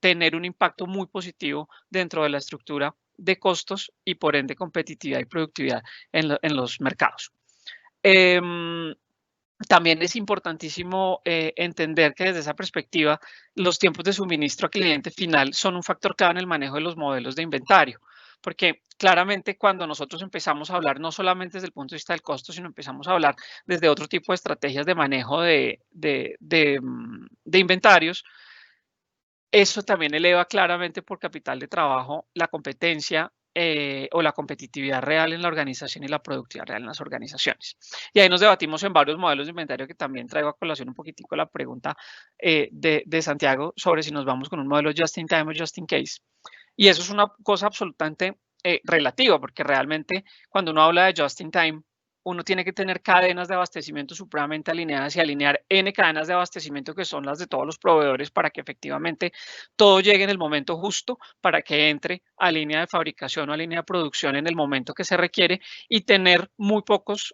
tener un impacto muy positivo dentro de la estructura de costos y por ende competitividad y productividad en los mercados. También es importantísimo entender que desde esa perspectiva los tiempos de suministro a cliente final son un factor clave en el manejo de los modelos de inventario, porque claramente cuando nosotros empezamos a hablar no solamente desde el punto de vista del costo, sino empezamos a hablar desde otro tipo de estrategias de manejo de inventarios, eso también eleva claramente por capital de trabajo la competencia o la competitividad real en la organización y la productividad real en las organizaciones. Y ahí nos debatimos en varios modelos de inventario, que también traigo a colación un poquitico la pregunta de Santiago sobre si nos vamos con un modelo just in time o just in case. Y eso es una cosa absolutamente relativa, porque realmente cuando uno habla de just in time, uno tiene que tener cadenas de abastecimiento supremamente alineadas y alinear N cadenas de abastecimiento que son las de todos los proveedores para que efectivamente todo llegue en el momento justo para que entre a línea de fabricación o a línea de producción en el momento que se requiere y tener muy pocos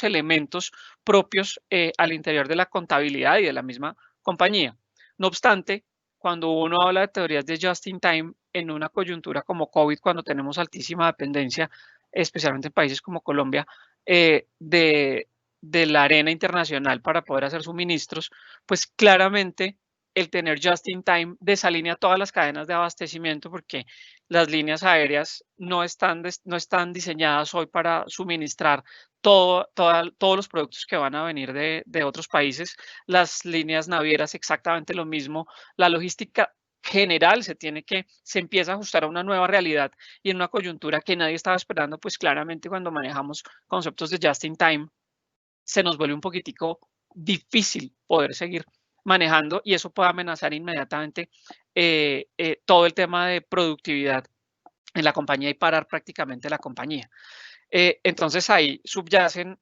elementos propios al interior de la contabilidad y de la misma compañía. No obstante, cuando uno habla de teorías de just in time en una coyuntura como COVID, cuando tenemos altísima dependencia, especialmente en países como Colombia, de la arena internacional para poder hacer suministros, pues claramente el tener just in time desalinea todas las cadenas de abastecimiento, porque las líneas aéreas no están diseñadas hoy para suministrar todos los productos que van a venir de otros países. Las líneas navieras exactamente lo mismo. La logística general se empieza a ajustar a una nueva realidad y en una coyuntura que nadie estaba esperando, pues claramente cuando manejamos conceptos de just in time, se nos vuelve un poquitico difícil poder seguir manejando y eso puede amenazar inmediatamente todo el tema de productividad en la compañía y parar prácticamente la compañía. Entonces ahí subyacen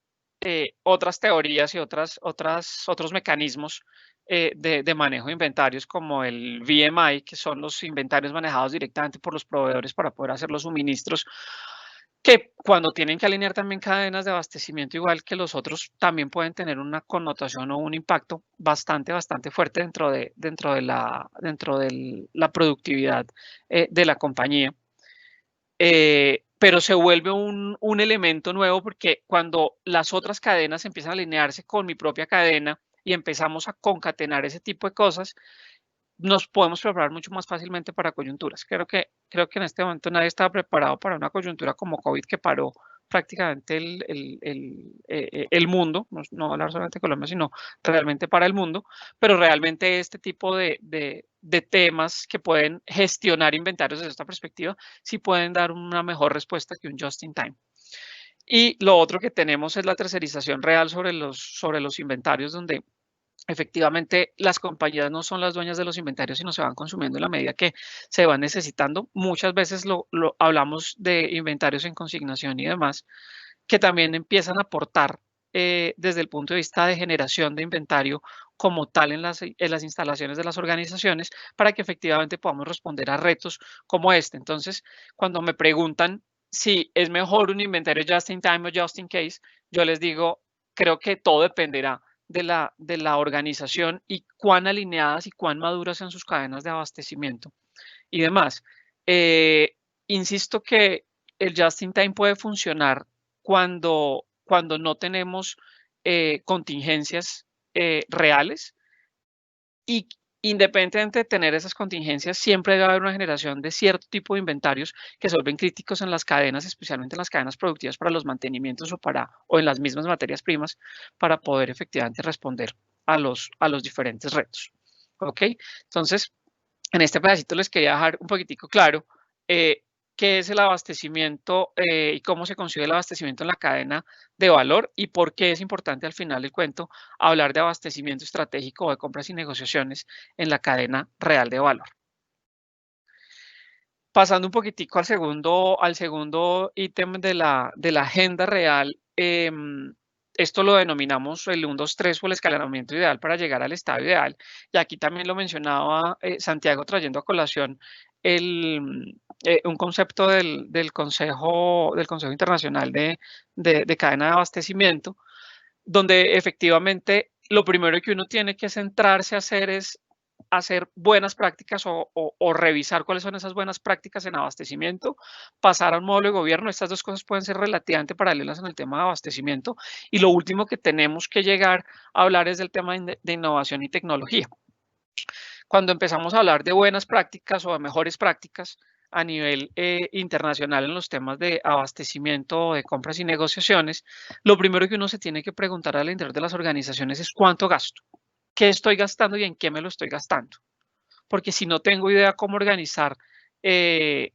otras teorías y otros mecanismos de manejo de inventarios como el VMI, que son los inventarios manejados directamente por los proveedores para poder hacer los suministros, que cuando tienen que alinear también cadenas de abastecimiento igual que los otros, también pueden tener una connotación o un impacto bastante fuerte dentro de la productividad de la compañía. Pero se vuelve un elemento nuevo porque cuando las otras cadenas empiezan a alinearse con mi propia cadena y empezamos a concatenar ese tipo de cosas, nos podemos preparar mucho más fácilmente para coyunturas. Creo que en este momento nadie estaba preparado para una coyuntura como COVID que paró prácticamente el mundo, no hablar solamente de Colombia, sino realmente para el mundo, pero realmente este tipo de temas que pueden gestionar inventarios desde esta perspectiva, sí pueden dar una mejor respuesta que un just in time. Y lo otro que tenemos es la tercerización real sobre los inventarios, donde efectivamente las compañías no son las dueñas de los inventarios, sino se van consumiendo en la medida que se van necesitando. Muchas veces hablamos de inventarios en consignación y demás, que también empiezan a aportar desde el punto de vista de generación de inventario como tal en las instalaciones de las organizaciones para que efectivamente podamos responder a retos como este. Entonces, cuando me preguntan si es mejor un inventario just in time o just in case, yo les digo, creo que todo dependerá de la organización y cuán alineadas y cuán maduras sean sus cadenas de abastecimiento y demás. Insisto que el just in time puede funcionar cuando no tenemos contingencias reales y independientemente de tener esas contingencias, siempre debe haber una generación de cierto tipo de inventarios que se vuelven críticos en las cadenas, especialmente en las cadenas productivas para los mantenimientos o en las mismas materias primas para poder efectivamente responder a los diferentes retos. ¿Ok? Entonces, en este pedacito les quería dejar un poquitico claro qué es el abastecimiento y cómo se consigue el abastecimiento en la cadena de valor y por qué es importante al final del cuento hablar de abastecimiento estratégico o de compras y negociaciones en la cadena real de valor. Pasando un poquitico al segundo ítem de la agenda real, esto lo denominamos el 1, 2, 3 o el escalonamiento ideal para llegar al estado ideal. Y aquí también lo mencionaba Santiago trayendo a colación un concepto del Consejo Internacional de Cadena de Abastecimiento, donde efectivamente lo primero que uno tiene que centrarse a hacer es hacer buenas prácticas o revisar cuáles son esas buenas prácticas en abastecimiento, pasar a un modelo de gobierno. Estas dos cosas pueden ser relativamente paralelas en el tema de abastecimiento. Y lo último que tenemos que llegar a hablar es del tema de innovación y tecnología. Cuando empezamos a hablar de buenas prácticas o de mejores prácticas a nivel internacional en los temas de abastecimiento, de compras y negociaciones, lo primero que uno se tiene que preguntar al interior de las organizaciones es cuánto gasto, qué estoy gastando y en qué me lo estoy gastando. Porque si no tengo idea cómo organizar el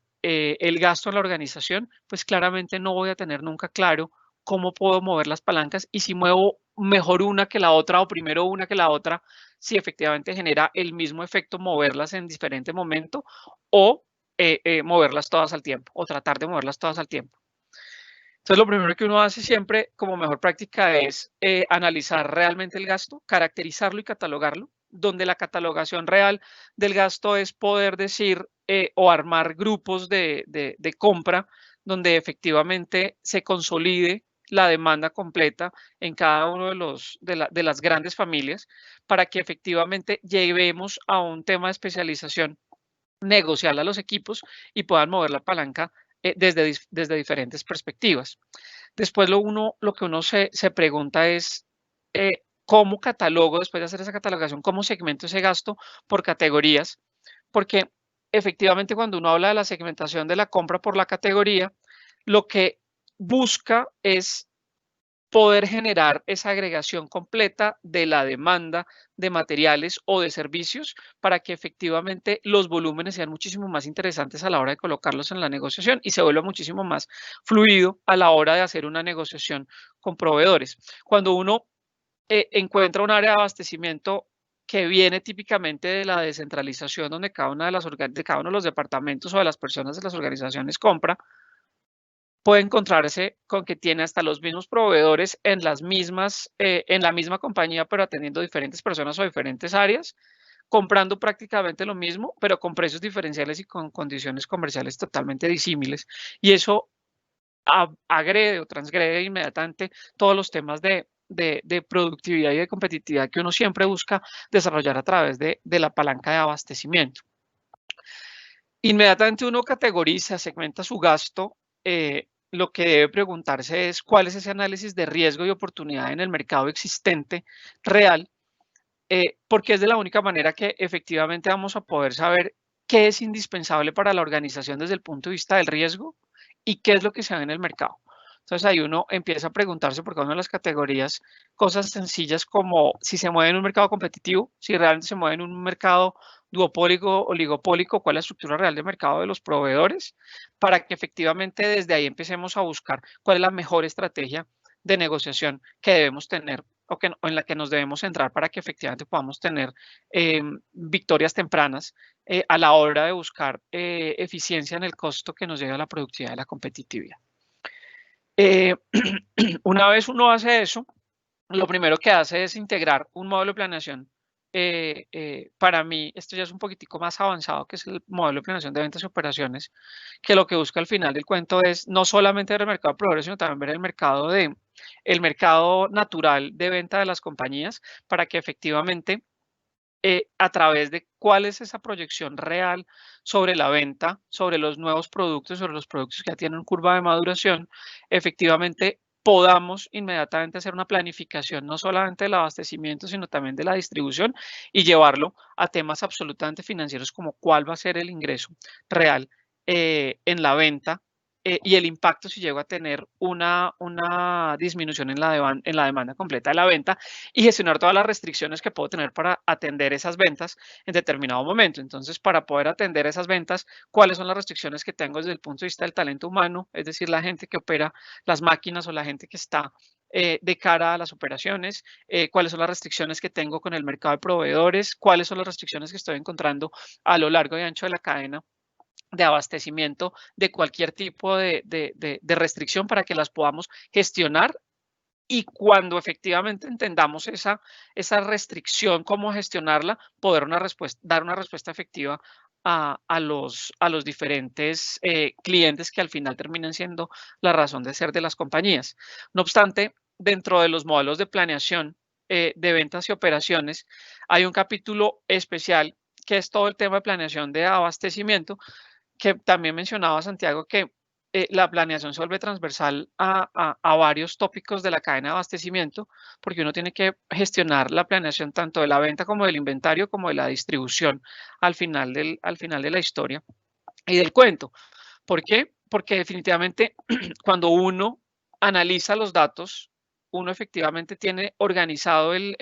gasto en la organización, pues claramente no voy a tener nunca claro cómo puedo mover las palancas y si muevo mejor una que la otra o primero una que la otra, si efectivamente genera el mismo efecto moverlas en diferente momento o moverlas todas al tiempo o tratar de moverlas todas al tiempo. Entonces, lo primero que uno hace siempre como mejor práctica es analizar realmente el gasto, caracterizarlo y catalogarlo, donde la catalogación real del gasto es poder decir o armar grupos de compra donde efectivamente se consolide la demanda completa en cada uno de las grandes familias para que efectivamente lleguemos a un tema de especialización negociar a los equipos y puedan mover la palanca desde diferentes perspectivas. Después lo que uno se pregunta es cómo catalogo, después de hacer esa catalogación, cómo segmento ese gasto por categorías, porque efectivamente cuando uno habla de la segmentación de la compra por la categoría, lo que busca es poder generar esa agregación completa de la demanda de materiales o de servicios para que efectivamente los volúmenes sean muchísimo más interesantes a la hora de colocarlos en la negociación y se vuelva muchísimo más fluido a la hora de hacer una negociación con proveedores. Cuando uno encuentra un área de abastecimiento que viene típicamente de la descentralización, donde cada uno de los departamentos o de las personas de las organizaciones compra, puede encontrarse con que tiene hasta los mismos proveedores en la misma compañía, pero atendiendo diferentes personas o diferentes áreas, comprando prácticamente lo mismo, pero con precios diferenciales y con condiciones comerciales totalmente disímiles. Y eso agrede o transgrede inmediatamente todos los temas de productividad y de competitividad que uno siempre busca desarrollar a través de la palanca de abastecimiento. Inmediatamente uno categoriza, segmenta su gasto, lo que debe preguntarse es cuál es ese análisis de riesgo y oportunidad en el mercado existente real, porque es de la única manera que efectivamente vamos a poder saber qué es indispensable para la organización desde el punto de vista del riesgo y qué es lo que se ve en el mercado. Entonces ahí uno empieza a preguntarse por cada una de las categorías cosas sencillas como si se mueve en un mercado competitivo, si realmente se mueve en un mercado duopólico, oligopólico, cuál es la estructura real de mercado de los proveedores, para que efectivamente desde ahí empecemos a buscar cuál es la mejor estrategia de negociación que debemos tener o en la que nos debemos centrar para que efectivamente podamos tener victorias tempranas a la hora de buscar eficiencia en el costo que nos lleva a la productividad y la competitividad. Una vez uno hace eso, lo primero que hace es integrar un modelo de planeación. Para mí, esto ya es un poquitico más avanzado, que es el modelo de planeación de ventas y operaciones, que lo que busca al final del cuento es no solamente ver el mercado de proveedores, sino también ver el mercado natural de venta de las compañías para que efectivamente a través de cuál es esa proyección real sobre la venta, sobre los nuevos productos, sobre los productos que ya tienen curva de maduración, efectivamente podamos inmediatamente hacer una planificación no solamente del abastecimiento, sino también de la distribución y llevarlo a temas absolutamente financieros como cuál va a ser el ingreso real en la venta y el impacto si llego a tener una disminución en la demanda completa de la venta y gestionar todas las restricciones que puedo tener para atender esas ventas en determinado momento. Entonces, para poder atender esas ventas, ¿cuáles son las restricciones que tengo desde el punto de vista del talento humano? Es decir, la gente que opera las máquinas o la gente que está de cara a las operaciones, cuáles son las restricciones que tengo con el mercado de proveedores, cuáles son las restricciones que estoy encontrando a lo largo y ancho de la cadena de abastecimiento de cualquier tipo de restricción para que las podamos gestionar. Y cuando efectivamente entendamos esa restricción, cómo gestionarla, poder dar una respuesta efectiva a los diferentes clientes que al final terminan siendo la razón de ser de las compañías. No obstante, dentro de los modelos de planeación de ventas y operaciones, hay un capítulo especial que es todo el tema de planeación de abastecimiento, que también mencionaba Santiago, que la planeación se vuelve transversal a varios tópicos de la cadena de abastecimiento, porque uno tiene que gestionar la planeación tanto de la venta como del inventario, como de la distribución al final de la historia y del cuento. ¿Por qué? Porque definitivamente cuando uno analiza los datos, uno efectivamente tiene organizado el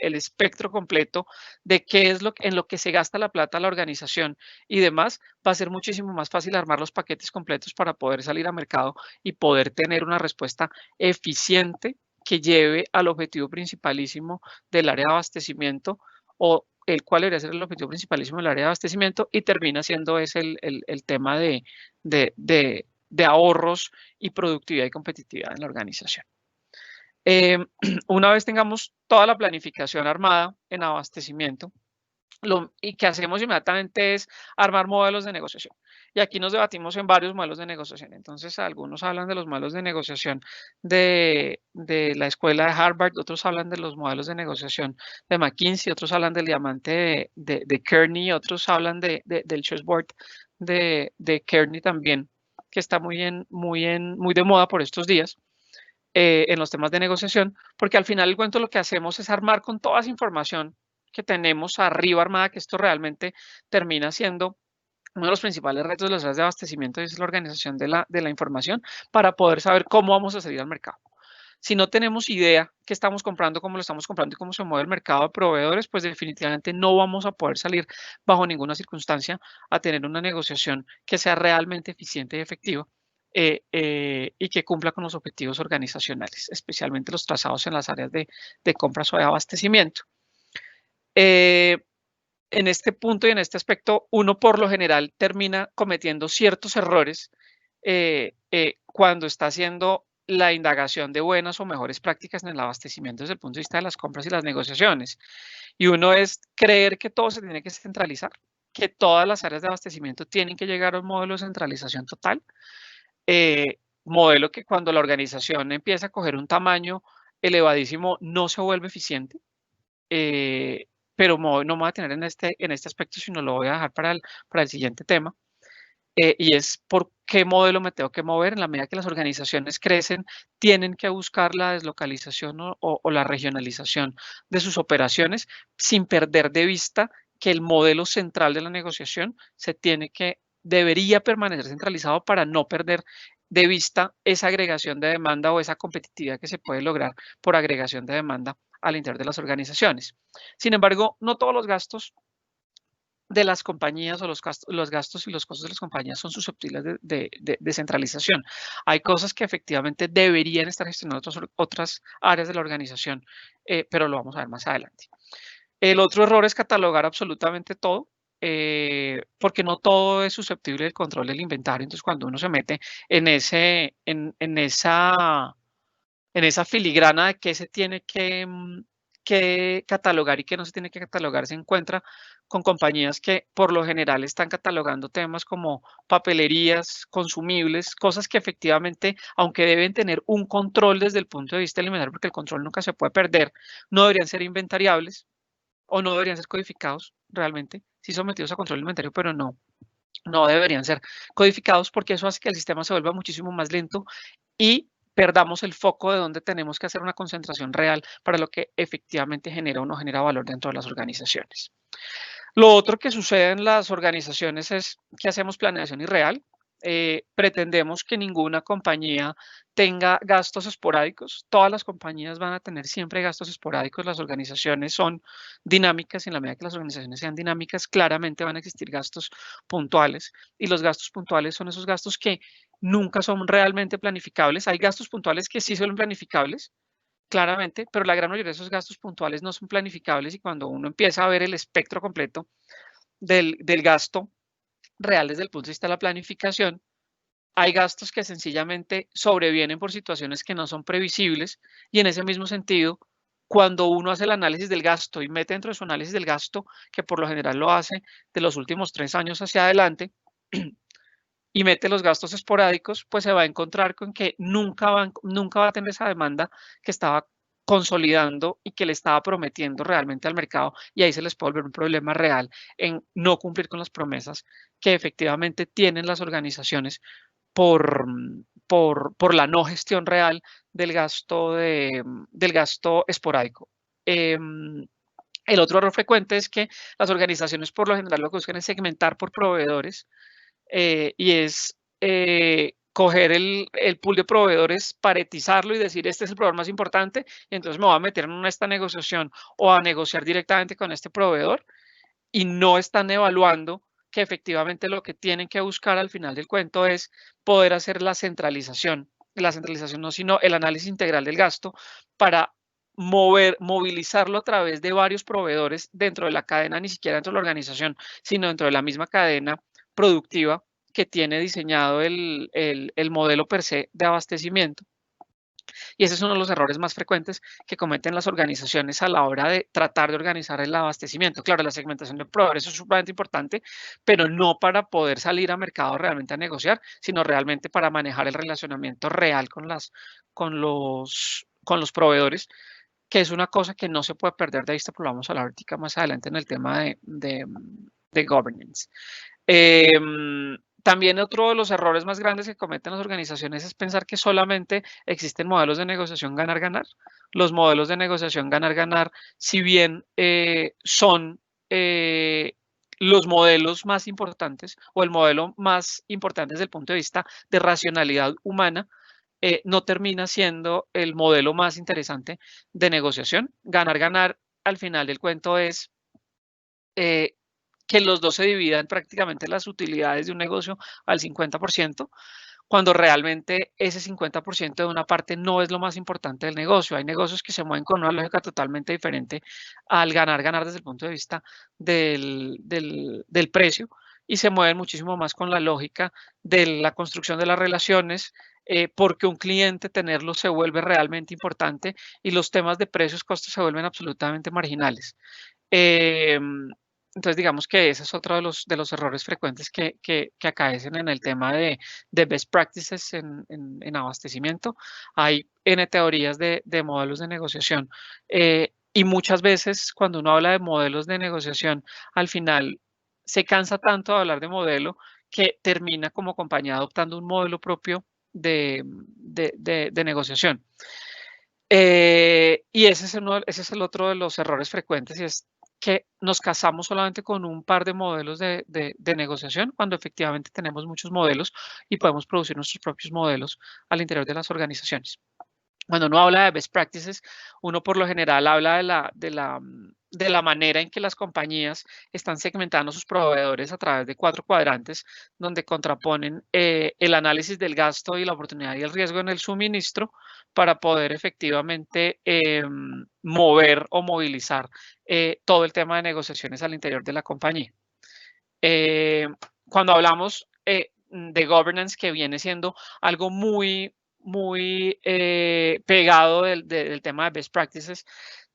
espectro completo de qué es en lo que se gasta la plata la organización y demás, va a ser muchísimo más fácil armar los paquetes completos para poder salir al mercado y poder tener una respuesta eficiente que lleve al objetivo principalísimo del área de abastecimiento, o el cual debería ser el objetivo principalísimo del área de abastecimiento, y termina siendo ese el tema de ahorros y productividad y competitividad en la organización. Una vez tengamos toda la planificación armada en abastecimiento, y que hacemos inmediatamente es armar modelos de negociación. Y aquí nos debatimos en varios modelos de negociación. Entonces, algunos hablan de los modelos de negociación de la escuela de Harvard, otros hablan de los modelos de negociación de McKinsey, otros hablan del diamante de Kearney, otros hablan del chessboard de Kearney también, que está muy de moda por estos días. En los temas de negociación, porque al final el cuento lo que hacemos es armar con toda esa información que tenemos arriba armada, que esto realmente termina siendo uno de los principales retos de las áreas de abastecimiento, es la organización de la información para poder saber cómo vamos a salir al mercado. Si no tenemos idea qué estamos comprando, cómo lo estamos comprando y cómo se mueve el mercado de proveedores, pues definitivamente no vamos a poder salir bajo ninguna circunstancia a tener una negociación que sea realmente eficiente y efectiva. Y que cumpla con los objetivos organizacionales, especialmente los trazados en las áreas de compras o de abastecimiento. En este punto y en este aspecto, uno por lo general termina cometiendo ciertos errores cuando está haciendo la indagación de buenas o mejores prácticas en el abastecimiento desde el punto de vista de las compras y las negociaciones. Y uno es creer que todo se tiene que centralizar, que todas las áreas de abastecimiento tienen que llegar a un modelo de centralización total. Modelo que cuando la organización empieza a coger un tamaño elevadísimo no se vuelve eficiente, pero no me voy a tener en este aspecto, sino lo voy a dejar para el siguiente tema, y es por qué modelo me tengo que mover. En la medida que las organizaciones crecen, tienen que buscar la deslocalización o la regionalización de sus operaciones, sin perder de vista que el modelo central de la negociación debería permanecer centralizado para no perder de vista esa agregación de demanda o esa competitividad que se puede lograr por agregación de demanda al interior de las organizaciones. Sin embargo, no todos los gastos de las compañías o los gastos y los costos de las compañías son susceptibles de centralización. Hay cosas que efectivamente deberían estar gestionadas otras áreas de la organización, pero lo vamos a ver más adelante. El otro error es catalogar absolutamente todo, porque no todo es susceptible del control del inventario. Entonces, cuando uno se mete en esa filigrana de qué se tiene que catalogar y qué no se tiene que catalogar, se encuentra con compañías que por lo general están catalogando temas como papelerías, consumibles, cosas que efectivamente, aunque deben tener un control desde el punto de vista del inventario, porque el control nunca se puede perder, no deberían ser inventariables o no deberían ser codificados realmente, sí sometidos a control del inventario, pero no deberían ser codificados, porque eso hace que el sistema se vuelva muchísimo más lento y perdamos el foco de donde tenemos que hacer una concentración real para lo que efectivamente genera o no genera valor dentro de las organizaciones. Lo otro que sucede en las organizaciones es que hacemos planeación irreal. Pretendemos que ninguna compañía tenga gastos esporádicos. Todas las compañías van a tener siempre gastos esporádicos. Las organizaciones son dinámicas y en la medida que las organizaciones sean dinámicas, claramente van a existir gastos puntuales. Y los gastos puntuales son esos gastos que nunca son realmente planificables. Hay gastos puntuales que sí son planificables, claramente, pero la gran mayoría de esos gastos puntuales no son planificables, y cuando uno empieza a ver el espectro completo del gasto real desde el punto de vista de la planificación. Hay gastos que sencillamente sobrevienen por situaciones que no son previsibles y en ese mismo sentido, cuando uno hace el análisis del gasto y mete dentro de su análisis del gasto, que por lo general lo hace de los últimos 3 años hacia adelante, y mete los gastos esporádicos, pues se va a encontrar con que nunca va a tener esa demanda que estaba consolidando y que le estaba prometiendo realmente al mercado, y ahí se les puede volver un problema real en no cumplir con las promesas que efectivamente tienen las organizaciones por la no gestión real del gasto esporádico. El otro error frecuente es que las organizaciones por lo general lo que buscan es segmentar por proveedores, y es coger el pool de proveedores, paretizarlo y decir, este es el proveedor más importante, y entonces me voy a meter en esta negociación o a negociar directamente con este proveedor, y no están evaluando que efectivamente lo que tienen que buscar al final del cuento es poder hacer la centralización no, sino el análisis integral del gasto para movilizarlo a través de varios proveedores dentro de la cadena, ni siquiera dentro de la organización, sino dentro de la misma cadena productiva que tiene diseñado el modelo per se de abastecimiento. Y ese es uno de los errores más frecuentes que cometen las organizaciones a la hora de tratar de organizar el abastecimiento. Claro, la segmentación de proveedores es sumamente importante, pero no para poder salir a mercado realmente a negociar, sino realmente para manejar el relacionamiento real con los proveedores, que es una cosa que no se puede perder de vista, pero lo vamos a hablar ahorita más adelante en el tema de governance. También otro de los errores más grandes que cometen las organizaciones es pensar que solamente existen modelos de negociación ganar-ganar. Los modelos de negociación ganar-ganar, si bien son los modelos más importantes o el modelo más importante desde el punto de vista de racionalidad humana, no termina siendo el modelo más interesante de negociación. Ganar-ganar al final del cuento es que los dos se dividan prácticamente las utilidades de un negocio al 50%, cuando realmente ese 50% de una parte no es lo más importante del negocio. Hay negocios que se mueven con una lógica totalmente diferente al ganar-ganar desde el punto de vista del precio, y se mueven muchísimo más con la lógica de la construcción de las relaciones, porque un cliente tenerlo se vuelve realmente importante y los temas de precios, costos se vuelven absolutamente marginales. Entonces, digamos que ese es otro de los errores frecuentes que acaecen en el tema de best practices en abastecimiento. Hay N teorías de modelos de negociación, y muchas veces cuando uno habla de modelos de negociación, al final se cansa tanto de hablar de modelo que termina como compañía adoptando un modelo propio de negociación. Y ese es el otro de los errores frecuentes, y es que nos casamos solamente con un par de modelos de negociación, cuando efectivamente tenemos muchos modelos y podemos producir nuestros propios modelos al interior de las organizaciones. Cuando uno habla de best practices, uno por lo general habla de la manera en que las compañías están segmentando sus proveedores a través de 4 cuadrantes, donde contraponen el análisis del gasto y la oportunidad y el riesgo en el suministro para poder efectivamente mover o movilizar todo el tema de negociaciones al interior de la compañía. Cuando hablamos de governance, que viene siendo algo muy pegado del tema de best practices,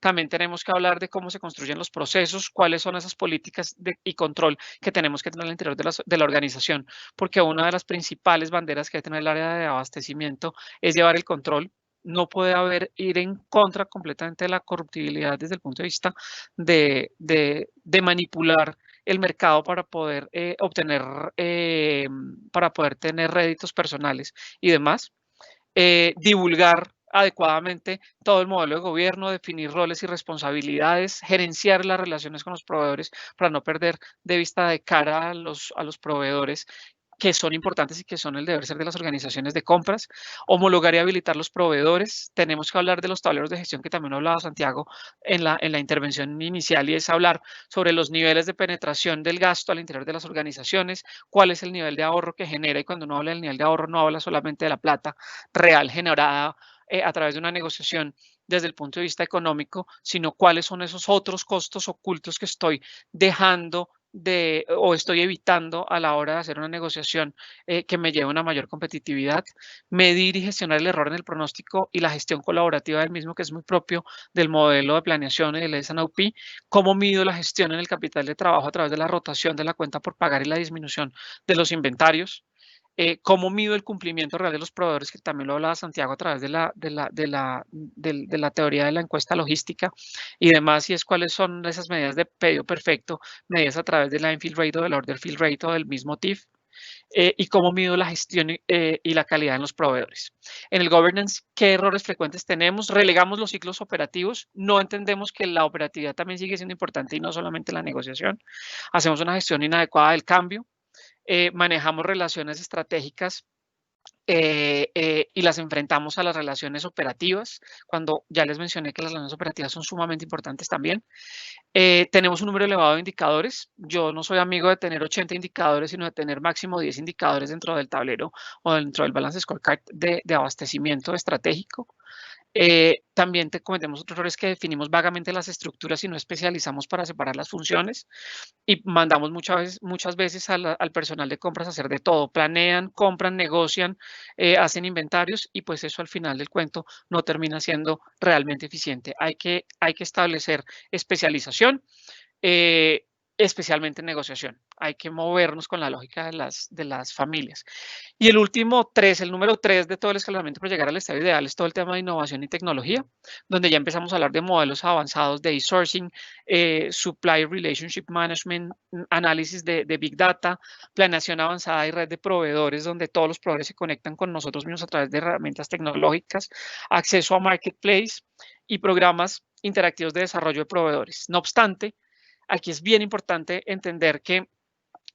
también tenemos que hablar de cómo se construyen los procesos, cuáles son esas políticas y control que tenemos que tener al interior de la organización, porque una de las principales banderas que debe tener el área de abastecimiento es llevar el control. No puede ir en contra completamente de la corruptibilidad desde el punto de vista de manipular el mercado para poder tener réditos personales y demás. Divulgar adecuadamente todo el modelo de gobierno, definir roles y responsabilidades, gerenciar las relaciones con los proveedores para no perder de vista de cara a los proveedores, que son importantes y que son el deber ser de las organizaciones de compras. Homologar y habilitar los proveedores. Tenemos que hablar de los tableros de gestión, que también hablaba Santiago en la intervención inicial, y es hablar sobre los niveles de penetración del gasto al interior de las organizaciones, cuál es el nivel de ahorro que genera, y cuando uno habla del nivel de ahorro no habla solamente de la plata real generada a través de una negociación desde el punto de vista económico, sino cuáles son esos otros costos ocultos que estoy dejando o estoy evitando a la hora de hacer una negociación que me lleve a una mayor competitividad, medir y gestionar el error en el pronóstico y la gestión colaborativa del mismo, que es muy propio del modelo de planeación y del S&OP, cómo mido la gestión en el capital de trabajo a través de la rotación de la cuenta por pagar y la disminución de los inventarios, cómo mido el cumplimiento real de los proveedores, que también lo hablaba Santiago a través de la teoría de la encuesta logística y demás, y es cuáles son esas medidas de pedido perfecto, medidas a través de la infill rate o del order fill rate o del mismo TIF, y cómo mido la gestión y la calidad en los proveedores. En el governance, ¿qué errores frecuentes tenemos? Relegamos los ciclos operativos, no entendemos que la operatividad también sigue siendo importante y no solamente la negociación. Hacemos una gestión inadecuada del cambio, manejamos relaciones estratégicas y las enfrentamos a las relaciones operativas, cuando ya les mencioné que las relaciones operativas son sumamente importantes también. Tenemos un número elevado de indicadores. Yo no soy amigo de tener 80 indicadores, sino de tener máximo 10 indicadores dentro del tablero o dentro del balance scorecard de abastecimiento estratégico. También cometemos otros errores, que definimos vagamente las estructuras y no especializamos para separar las funciones, y mandamos muchas veces al personal de compras a hacer de todo. Planean, compran, negocian, hacen inventarios, y pues eso al final del cuento no termina siendo realmente eficiente. Hay que establecer especialización, especialmente en negociación. Hay que movernos con la lógica de las familias. Y el número 3 de todo el escalonamiento para llegar al estado ideal es todo el tema de innovación y tecnología, donde ya empezamos a hablar de modelos avanzados de e-sourcing, supply relationship management, análisis de Big Data, planeación avanzada y red de proveedores, donde todos los proveedores se conectan con nosotros mismos a través de herramientas tecnológicas, acceso a marketplace y programas interactivos de desarrollo de proveedores. No obstante, aquí es bien importante entender que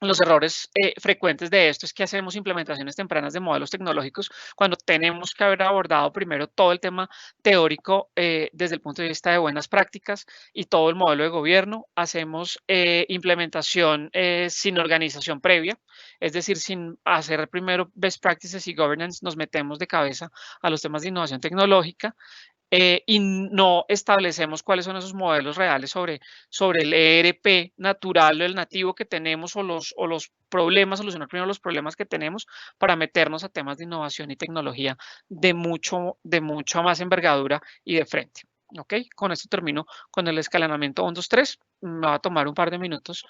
los errores frecuentes de esto es que hacemos implementaciones tempranas de modelos tecnológicos cuando tenemos que haber abordado primero todo el tema teórico desde el punto de vista de buenas prácticas y todo el modelo de gobierno. Hacemos implementación sin organización previa, es decir, sin hacer primero best practices y governance, nos metemos de cabeza a los temas de innovación tecnológica. Y no establecemos cuáles son esos modelos reales sobre el ERP natural o el nativo que tenemos, o los problemas, solucionar primero los problemas que tenemos para meternos a temas de innovación y tecnología de mucha más envergadura y de frente. ¿Ok? Con esto termino con el escalonamiento 1, 2, 3. Me va a tomar un par de minutos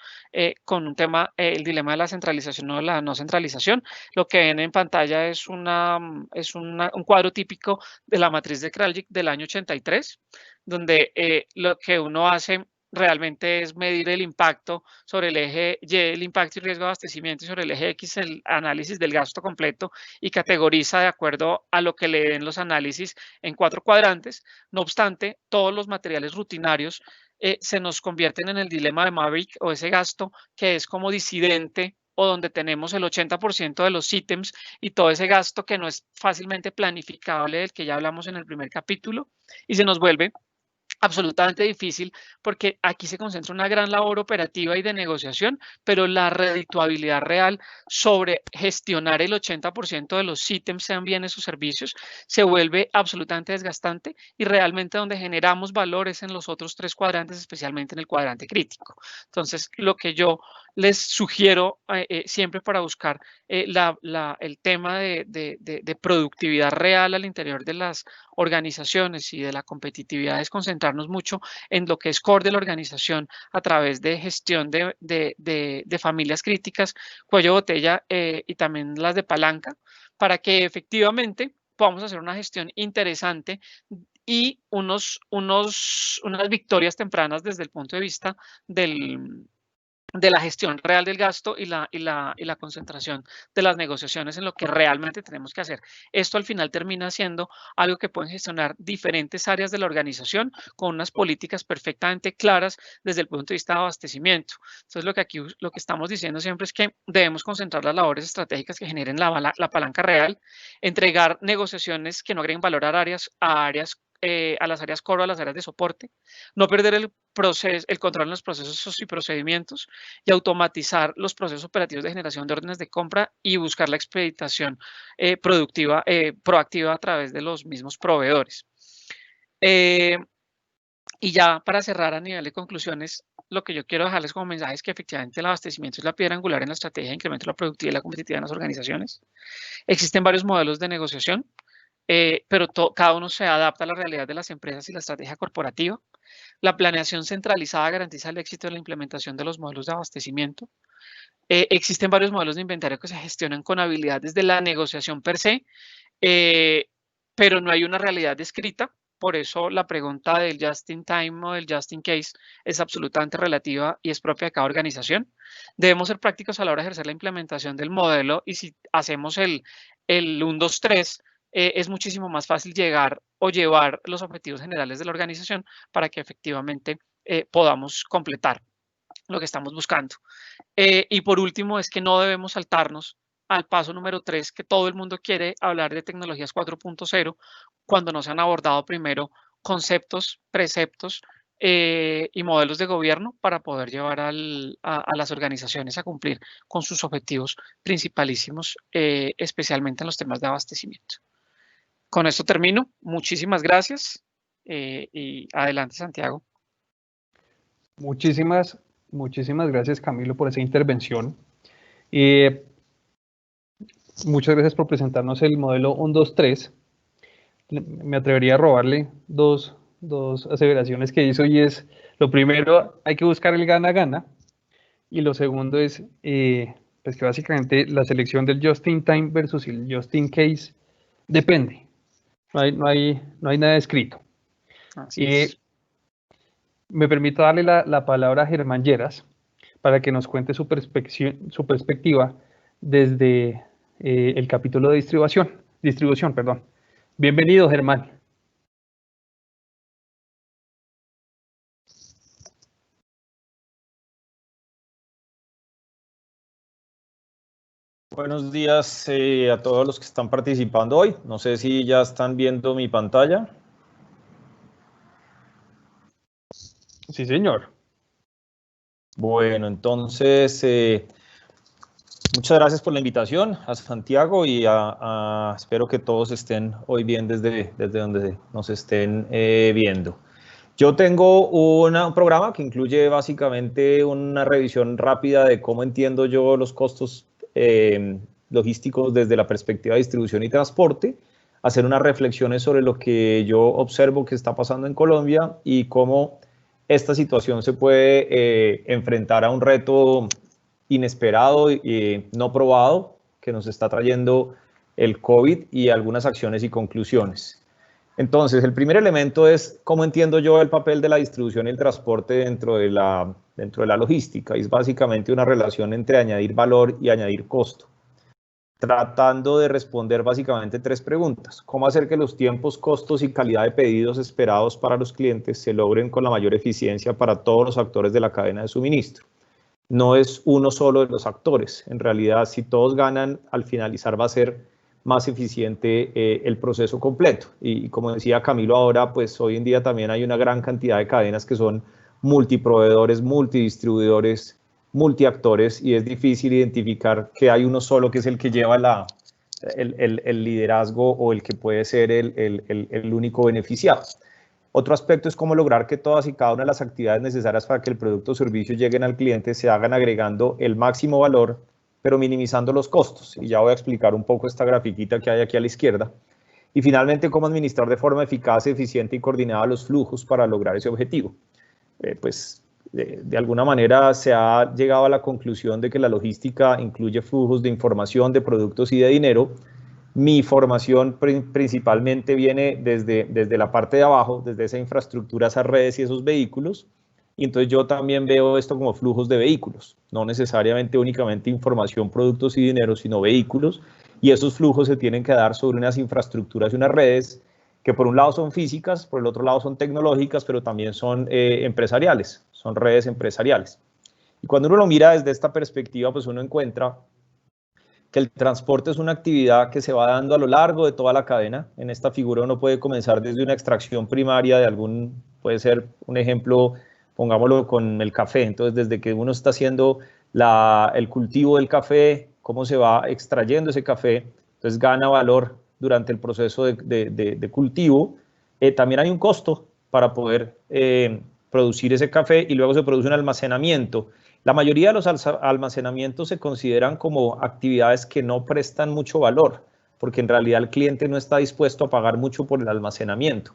con un tema, el dilema de la centralización o la no centralización. Lo que ven en pantalla es un cuadro típico de la matriz de Kraljic del año 83, donde lo que uno hace realmente es medir el impacto sobre el eje Y, el impacto y riesgo de abastecimiento, y sobre el eje X el análisis del gasto completo, y categoriza de acuerdo a lo que le den los análisis en 4 cuadrantes. No obstante, todos los materiales rutinarios se nos convierten en el dilema de Maverick, o ese gasto que es como disidente, o donde tenemos el 80% de los ítems y todo ese gasto que no es fácilmente planificable, del que ya hablamos en el primer capítulo, y se nos vuelve absolutamente difícil, porque aquí se concentra una gran labor operativa y de negociación, pero la redituabilidad real sobre gestionar el 80% de los ítems, sean bienes o servicios, se vuelve absolutamente desgastante, y realmente donde generamos valores en los otros 3 cuadrantes, especialmente en el cuadrante crítico. Entonces, lo que yo les sugiero siempre para buscar el tema de productividad real al interior de las organizaciones y de la competitividad es concentrarnos mucho en lo que es core de la organización a través de gestión de familias críticas, cuello de botella y también las de palanca, para que efectivamente podamos hacer una gestión interesante y unas victorias tempranas desde el punto de vista de la gestión real del gasto y la concentración de las negociaciones en lo que realmente tenemos que hacer. Esto al final termina siendo algo que pueden gestionar diferentes áreas de la organización con unas políticas perfectamente claras desde el punto de vista de abastecimiento. Entonces, lo que estamos diciendo siempre es que debemos concentrar las labores estratégicas que generen la palanca real, entregar negociaciones que no agreguen valor a las áreas core, a las áreas de soporte, no perder el control en los procesos y procedimientos, y automatizar los procesos operativos de generación de órdenes de compra, y buscar la expeditación proactiva a través de los mismos proveedores. Y ya para cerrar a nivel de conclusiones, lo que yo quiero dejarles como mensaje es que efectivamente el abastecimiento es la piedra angular en la estrategia de incremento de la productividad y la competitividad en las organizaciones. Existen varios modelos de negociación, pero cada uno se adapta a la realidad de las empresas y la estrategia corporativa. La planeación centralizada garantiza el éxito de la implementación de los modelos de abastecimiento. Existen varios modelos de inventario que se gestionan con habilidad desde la negociación per se, pero no hay una realidad descrita. Por eso la pregunta del just in time o del just in case es absolutamente relativa y es propia de cada organización. Debemos ser prácticos a la hora de ejercer la implementación del modelo, y si hacemos el 1, 2, 3, es muchísimo más fácil llegar o llevar los objetivos generales de la organización para que efectivamente podamos completar lo que estamos buscando. Y por último, es que no debemos saltarnos al paso número 3, que todo el mundo quiere hablar de tecnologías 4.0, cuando no se han abordado primero conceptos, preceptos y modelos de gobierno para poder llevar a las organizaciones a cumplir con sus objetivos principalísimos, especialmente en los temas de abastecimiento. Con esto termino. Muchísimas gracias y adelante, Santiago. Muchísimas gracias, Camilo, por esa intervención. Muchas gracias por presentarnos el modelo 1, 2, 3. Me atrevería a robarle dos aseveraciones que hizo, y es, lo primero, hay que buscar el gana-gana, y lo segundo es pues que básicamente la selección del just-in-time versus el just-in-case depende, no hay nada escrito. Me permito darle la palabra a Germán Lleras para que nos cuente su perspectiva desde el capítulo de distribución. Bienvenido, Germán. Buenos días a todos los que están participando hoy. No sé si ya están viendo mi pantalla. Sí, señor. Bueno, entonces, muchas gracias por la invitación a Santiago, y espero que todos estén hoy bien desde donde nos estén viendo. Yo tengo un programa que incluye básicamente una revisión rápida de cómo entiendo yo los costos logísticos desde la perspectiva de distribución y transporte, hacer unas reflexiones sobre lo que yo observo que está pasando en Colombia y cómo esta situación se puede enfrentar a un reto inesperado y no probado que nos está trayendo el COVID, y algunas acciones y conclusiones. Entonces, el primer elemento es cómo entiendo yo el papel de la distribución y el transporte dentro de la logística. Es básicamente una relación entre añadir valor y añadir costo, tratando de responder básicamente 3 preguntas. ¿Cómo hacer que los tiempos, costos y calidad de pedidos esperados para los clientes se logren con la mayor eficiencia para todos los actores de la cadena de suministro? No es uno solo de los actores. En realidad, si todos ganan, al finalizar va a ser más eficiente el proceso completo. Y como decía Camilo ahora, pues hoy en día también hay una gran cantidad de cadenas que son multiproveedores, multidistribuidores, multiactores, y es difícil identificar que hay uno solo que es el que lleva el liderazgo o el que puede ser el único beneficiado. Otro aspecto es cómo lograr que todas y cada una de las actividades necesarias para que el producto o servicio lleguen al cliente se hagan agregando el máximo valor, pero minimizando los costos. Y ya voy a explicar un poco esta grafiquita que hay aquí a la izquierda. Y finalmente, cómo administrar de forma eficaz, eficiente y coordinada los flujos para lograr ese objetivo. De alguna manera se ha llegado a la conclusión de que la logística incluye flujos de información, de productos y de dinero. Mi formación principalmente viene desde la parte de abajo, desde esa infraestructura, esas redes y esos vehículos. Y entonces yo también veo esto como flujos de vehículos, no necesariamente únicamente información, productos y dinero, sino vehículos. Y esos flujos se tienen que dar sobre unas infraestructuras y unas redes que por un lado son físicas, por el otro lado son tecnológicas, pero también son empresariales, son redes empresariales. Y cuando uno lo mira desde esta perspectiva, pues uno encuentra que el transporte es una actividad que se va dando a lo largo de toda la cadena. En esta figura uno puede comenzar desde una extracción primaria de puede ser un ejemplo, pongámoslo con el café. Entonces, desde que uno está haciendo el cultivo del café, cómo se va extrayendo ese café, entonces gana valor durante el proceso de cultivo. También hay un costo para poder producir ese café y luego se produce un almacenamiento. La mayoría de los almacenamientos se consideran como actividades que no prestan mucho valor, porque en realidad el cliente no está dispuesto a pagar mucho por el almacenamiento.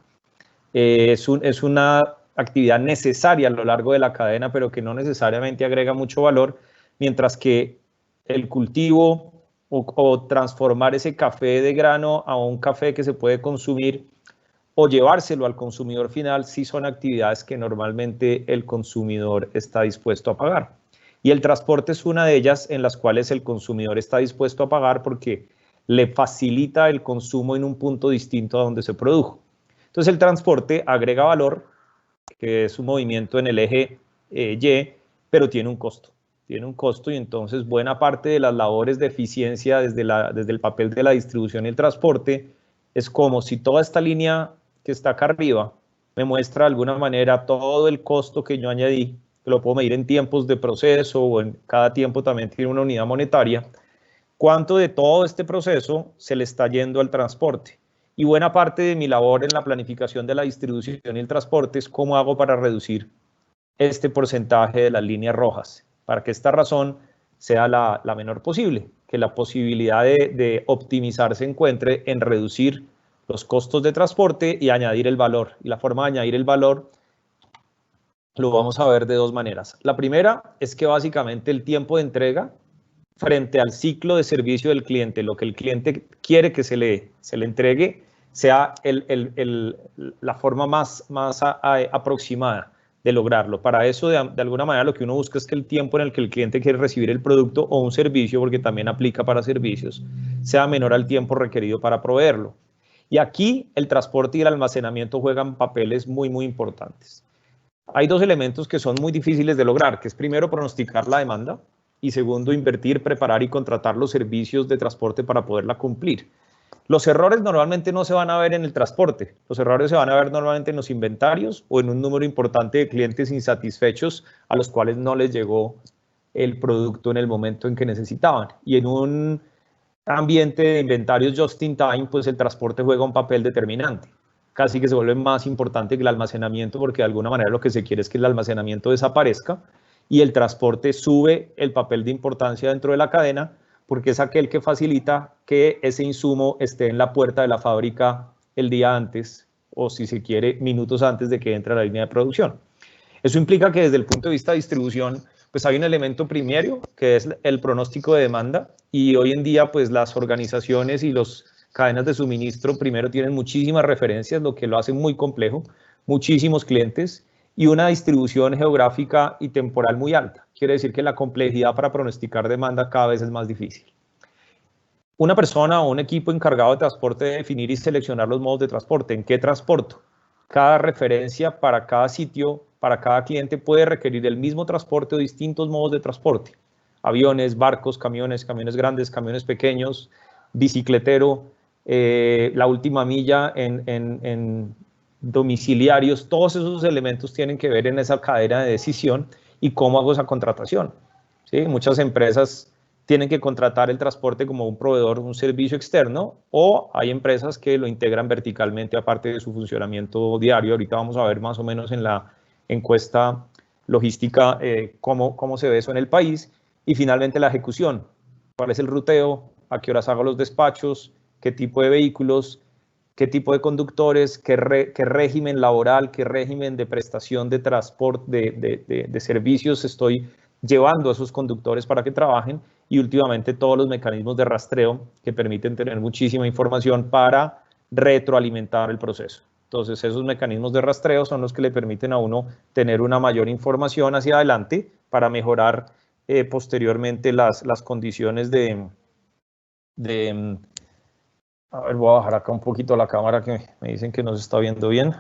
Es una actividad necesaria a lo largo de la cadena, pero que no necesariamente agrega mucho valor, mientras que el cultivo o transformar ese café de grano a un café que se puede consumir o llevárselo al consumidor final, sí son actividades que normalmente el consumidor está dispuesto a pagar. Y el transporte es una de ellas en las cuales el consumidor está dispuesto a pagar porque le facilita el consumo en un punto distinto a donde se produjo. Entonces el transporte agrega valor, que es un movimiento en el eje Y, pero tiene un costo. Tiene un costo y entonces buena parte de las labores de eficiencia desde el papel de la distribución y el transporte es como si toda esta línea que está acá arriba me muestra de alguna manera todo el costo que yo añadí, que lo puedo medir en tiempos de proceso o en cada tiempo también tiene una unidad monetaria, cuánto de todo este proceso se le está yendo al transporte. Y buena parte de mi labor en la planificación de la distribución y el transporte es cómo hago para reducir este porcentaje de las líneas rojas, para que esta razón sea la menor posible, que la posibilidad de optimizar se encuentre en reducir los costos de transporte y añadir el valor. Y la forma de añadir el valor lo vamos a ver de dos maneras. La primera es que básicamente el tiempo de entrega frente al ciclo de servicio del cliente, lo que el cliente quiere que se le entregue, sea la forma más aproximada de lograrlo. Para eso, de alguna manera, lo que uno busca es que el tiempo en el que el cliente quiere recibir el producto o un servicio, porque también aplica para servicios, sea menor al tiempo requerido para proveerlo. Y aquí el transporte y el almacenamiento juegan papeles muy, muy importantes. Hay dos elementos que son muy difíciles de lograr, que es primero pronosticar la demanda y segundo invertir, preparar y contratar los servicios de transporte para poderla cumplir. Los errores normalmente no se van a ver en el transporte, los errores se van a ver normalmente en los inventarios o en un número importante de clientes insatisfechos a los cuales no les llegó el producto en el momento en que necesitaban. Y en un ambiente de inventarios just in time, pues el transporte juega un papel determinante. Casi que se vuelve más importante que el almacenamiento porque de alguna manera lo que se quiere es que el almacenamiento desaparezca y el transporte sube el papel de importancia dentro de la cadena porque es aquel que facilita que ese insumo esté en la puerta de la fábrica el día antes o si se quiere minutos antes de que entre a la línea de producción. Eso implica que desde el punto de vista de distribución pues hay un elemento primario que es el pronóstico de demanda y hoy en día pues las organizaciones y las cadenas de suministro primero tienen muchísimas referencias, lo que lo hace muy complejo, muchísimos clientes y una distribución geográfica y temporal muy alta. Quiere decir que la complejidad para pronosticar demanda cada vez es más difícil. Una persona o un equipo encargado de transporte debe definir y seleccionar los modos de transporte. ¿En qué transporto? Cada referencia para cada sitio, para cada cliente puede requerir el mismo transporte o distintos modos de transporte. Aviones, barcos, camiones grandes, camiones pequeños, bicicletero, la última milla en domiciliarios, todos esos elementos tienen que ver en esa cadena de decisión y cómo hago esa contratación. ¿Sí? Muchas empresas tienen que contratar el transporte como un proveedor, un servicio externo, o hay empresas que lo integran verticalmente aparte de su funcionamiento diario. Ahorita vamos a ver más o menos en la encuesta logística cómo se ve eso en el país. Y finalmente la ejecución. ¿Cuál es el ruteo? ¿A qué horas hago los despachos? ¿Qué tipo de vehículos? ¿Qué tipo de conductores? ¿Qué régimen laboral? ¿Qué régimen de prestación de transporte, de servicios estoy llevando a esos conductores para que trabajen? Y últimamente todos los mecanismos de rastreo que permiten tener muchísima información para retroalimentar el proceso. Entonces esos mecanismos de rastreo son los que le permiten a uno tener una mayor información hacia adelante para mejorar posteriormente las condiciones a ver, voy a bajar acá un poquito la cámara que me dicen que no se está viendo bien.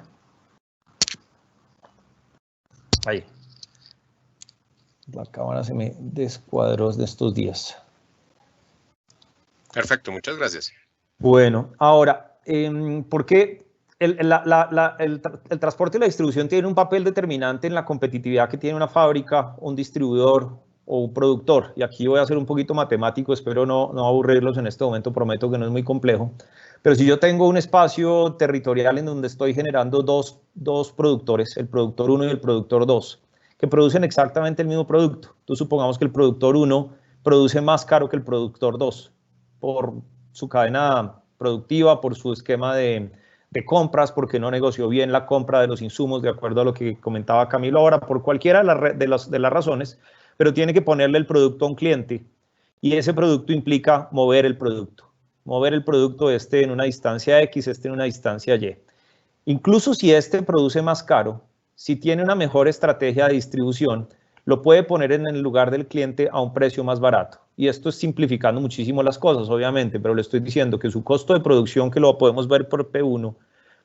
Ahí. La cámara se me descuadró de estos días. Perfecto, muchas gracias. Bueno, ahora, ¿por qué el transporte y la distribución tienen un papel determinante en la competitividad que tiene una fábrica, un distribuidor o un productor, y aquí voy a ser un poquito matemático, espero no aburrirlos en este momento, prometo que no es muy complejo, pero si yo tengo un espacio territorial en donde estoy generando dos productores, el productor 1 y el productor 2, que producen exactamente el mismo producto, tú supongamos que el productor 1 produce más caro que el productor 2 por su cadena productiva, por su esquema de compras, porque no negoció bien la compra de los insumos, de acuerdo a lo que comentaba Camilo ahora, por cualquiera de las razones, pero tiene que ponerle el producto a un cliente, y ese producto implica mover el producto en una distancia X, en una distancia Y. Incluso si produce más caro, si tiene una mejor estrategia de distribución, lo puede poner en el lugar del cliente a un precio más barato. Y esto es simplificando muchísimo las cosas, obviamente, pero le estoy diciendo que su costo de producción, que lo podemos ver por P1,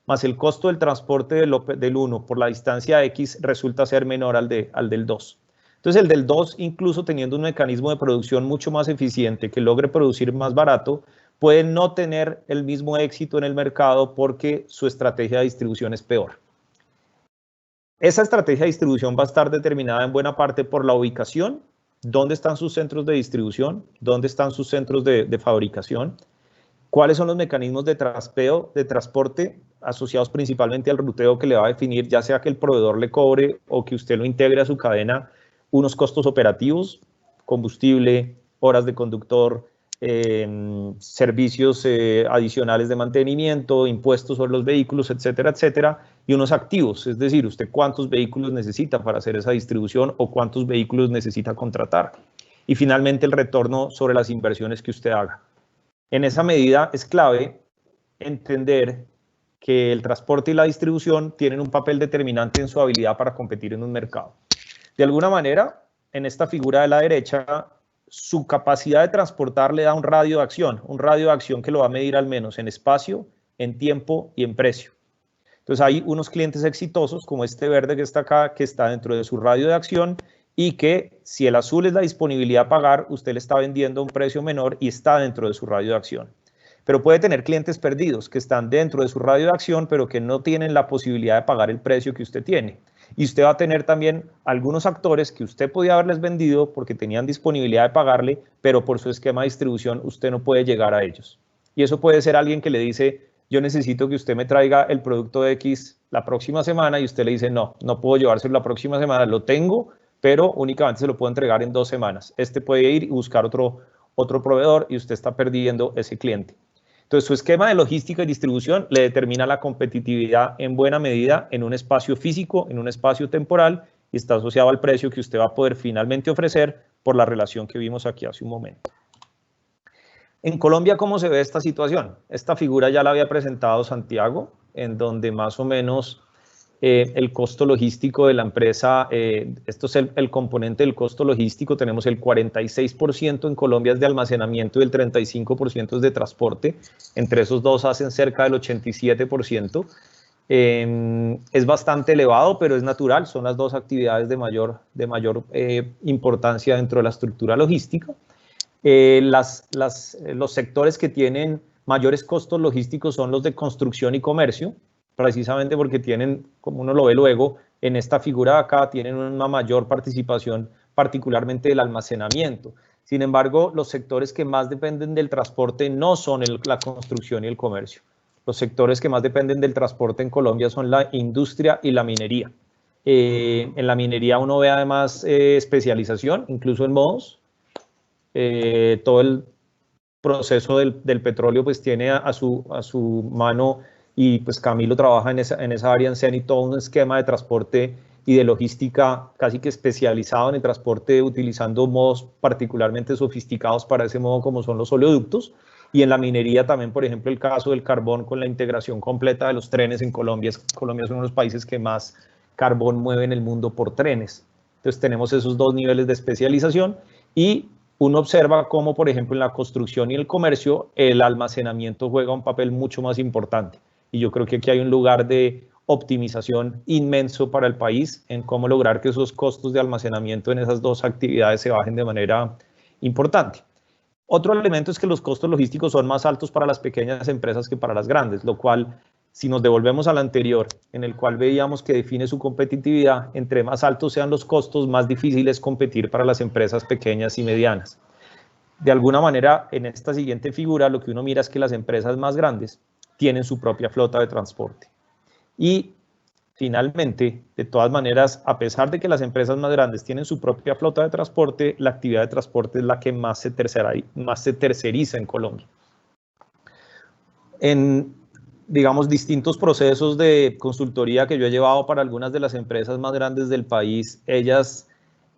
más el costo del transporte del 1 por la distancia X, resulta ser menor al del 2. Entonces, el del 2, incluso teniendo un mecanismo de producción mucho más eficiente que logre producir más barato, puede no tener el mismo éxito en el mercado porque su estrategia de distribución es peor. Esa estrategia de distribución va a estar determinada en buena parte por la ubicación, dónde están sus centros de distribución, dónde están sus centros de fabricación, cuáles son los mecanismos de transporte asociados principalmente al ruteo que le va a definir, ya sea que el proveedor le cobre o que usted lo integre a su cadena, unos costos operativos, combustible, horas de conductor, servicios adicionales de mantenimiento, impuestos sobre los vehículos, etcétera, etcétera, y unos activos, es decir, usted cuántos vehículos necesita para hacer esa distribución o cuántos vehículos necesita contratar. Y finalmente el retorno sobre las inversiones que usted haga. En esa medida es clave entender que el transporte y la distribución tienen un papel determinante en su habilidad para competir en un mercado. De alguna manera, en esta figura de la derecha, su capacidad de transportar le da un radio de acción que lo va a medir al menos en espacio, en tiempo y en precio. Entonces hay unos clientes exitosos como este verde que está acá, que está dentro de su radio de acción y que si el azul es la disponibilidad a pagar, usted le está vendiendo a un precio menor y está dentro de su radio de acción. Pero puede tener clientes perdidos que están dentro de su radio de acción, pero que no tienen la posibilidad de pagar el precio que usted tiene. Y usted va a tener también algunos actores que usted podía haberles vendido porque tenían disponibilidad de pagarle, pero por su esquema de distribución usted no puede llegar a ellos. Y eso puede ser alguien que le dice, yo necesito que usted me traiga el producto X la próxima semana, y usted le dice, no puedo llevárselo la próxima semana, lo tengo, pero únicamente se lo puedo entregar en 2 semanas. Puede ir y buscar otro proveedor y usted está perdiendo ese cliente. Entonces, su esquema de logística y distribución le determina la competitividad en buena medida en un espacio físico, en un espacio temporal, y está asociado al precio que usted va a poder finalmente ofrecer por la relación que vimos aquí hace un momento. En Colombia, ¿cómo se ve esta situación? Esta figura ya la había presentado Santiago, en donde más o menos el costo logístico de la empresa, esto es el componente del costo logístico, tenemos el 46% en Colombia es de almacenamiento y el 35% es de transporte, entre esos dos hacen cerca del 87%, es bastante elevado, pero es natural, son las dos actividades de mayor importancia dentro de la estructura logística. Los sectores que tienen mayores costos logísticos son los de construcción y comercio, precisamente porque tienen, como uno lo ve luego, en esta figura de acá, tienen una mayor participación, particularmente del almacenamiento. Sin embargo, los sectores que más dependen del transporte no son la construcción y el comercio. Los sectores que más dependen del transporte en Colombia son la industria y la minería. En la minería uno ve además especialización, incluso en modos. Todo el proceso del petróleo pues tiene a su mano, y pues Camilo trabaja en esa área en CENI, todo un esquema de transporte y de logística casi que especializado en el transporte, utilizando modos particularmente sofisticados para ese modo, como son los oleoductos. Y en la minería también, por ejemplo, el caso del carbón con la integración completa de los trenes en Colombia. Colombia es uno de los países que más carbón mueve en el mundo por trenes. Entonces tenemos esos dos niveles de especialización, y uno observa cómo, por ejemplo, en la construcción y el comercio, el almacenamiento juega un papel mucho más importante. Y yo creo que aquí hay un lugar de optimización inmenso para el país en cómo lograr que esos costos de almacenamiento en esas dos actividades se bajen de manera importante. Otro elemento es que los costos logísticos son más altos para las pequeñas empresas que para las grandes, lo cual si nos devolvemos al anterior, en el cual veíamos que define su competitividad, entre más altos sean los costos, más difícil es competir para las empresas pequeñas y medianas. De alguna manera, en esta siguiente figura, lo que uno mira es que las empresas más grandes tienen su propia flota de transporte. Y finalmente, de todas maneras, a pesar de que las empresas más grandes tienen su propia flota de transporte, la actividad de transporte es la que más se terceriza en Colombia. En, digamos, distintos procesos de consultoría que yo he llevado para algunas de las empresas más grandes del país, ellas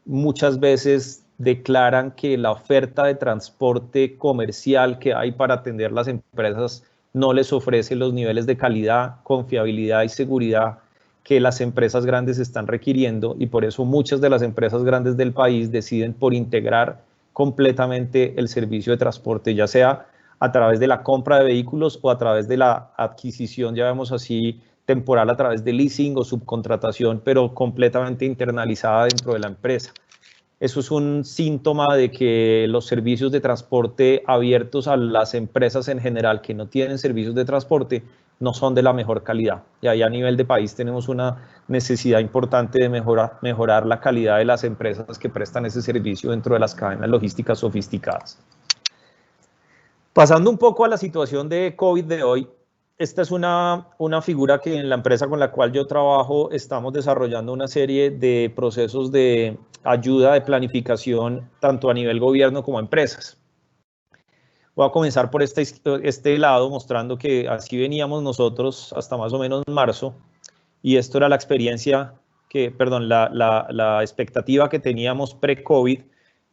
muchas veces declaran que la oferta de transporte comercial que hay para atender las empresas no les ofrece los niveles de calidad, confiabilidad y seguridad que las empresas grandes están requiriendo, y por eso muchas de las empresas grandes del país deciden por integrar completamente el servicio de transporte, ya sea a través de la compra de vehículos o a través de la adquisición, ya vemos así, temporal a través de leasing o subcontratación, pero completamente internalizada dentro de la empresa. Eso es un síntoma de que los servicios de transporte abiertos a las empresas en general que no tienen servicios de transporte no son de la mejor calidad. Y ahí a nivel de país tenemos una necesidad importante de mejorar la calidad de las empresas que prestan ese servicio dentro de las cadenas logísticas sofisticadas. Pasando un poco a la situación de COVID de hoy, esta es una figura que en la empresa con la cual yo trabajo estamos desarrollando una serie de procesos de ayuda, de planificación, tanto a nivel gobierno como a empresas. Voy a comenzar por este lado, mostrando que así veníamos nosotros hasta más o menos marzo, y esto era la experiencia la expectativa que teníamos pre-COVID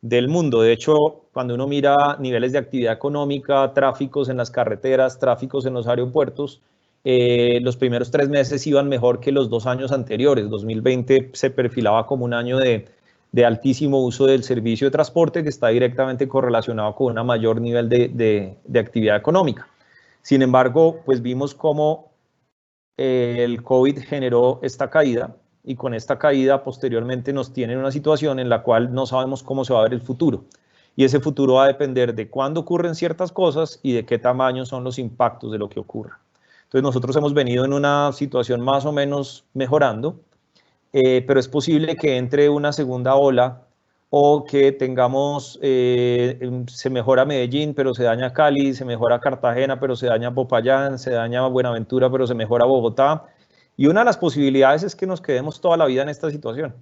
del mundo. De hecho, cuando uno mira niveles de actividad económica, tráficos en las carreteras, tráficos en los aeropuertos, los primeros 3 meses iban mejor que los 2 años anteriores. 2020 se perfilaba como un año de altísimo uso del servicio de transporte, que está directamente correlacionado con un mayor nivel de actividad económica. Sin embargo, pues vimos cómo el COVID generó esta caída, y con esta caída posteriormente nos tiene en una situación en la cual no sabemos cómo se va a ver el futuro. Y ese futuro va a depender de cuándo ocurren ciertas cosas y de qué tamaño son los impactos de lo que ocurra. Entonces nosotros hemos venido en una situación más o menos mejorando, pero es posible que entre una segunda ola o que tengamos, se mejora Medellín, pero se daña Cali, se mejora Cartagena, pero se daña Popayán, se daña Buenaventura, pero se mejora Bogotá. Y una de las posibilidades es que nos quedemos toda la vida en esta situación.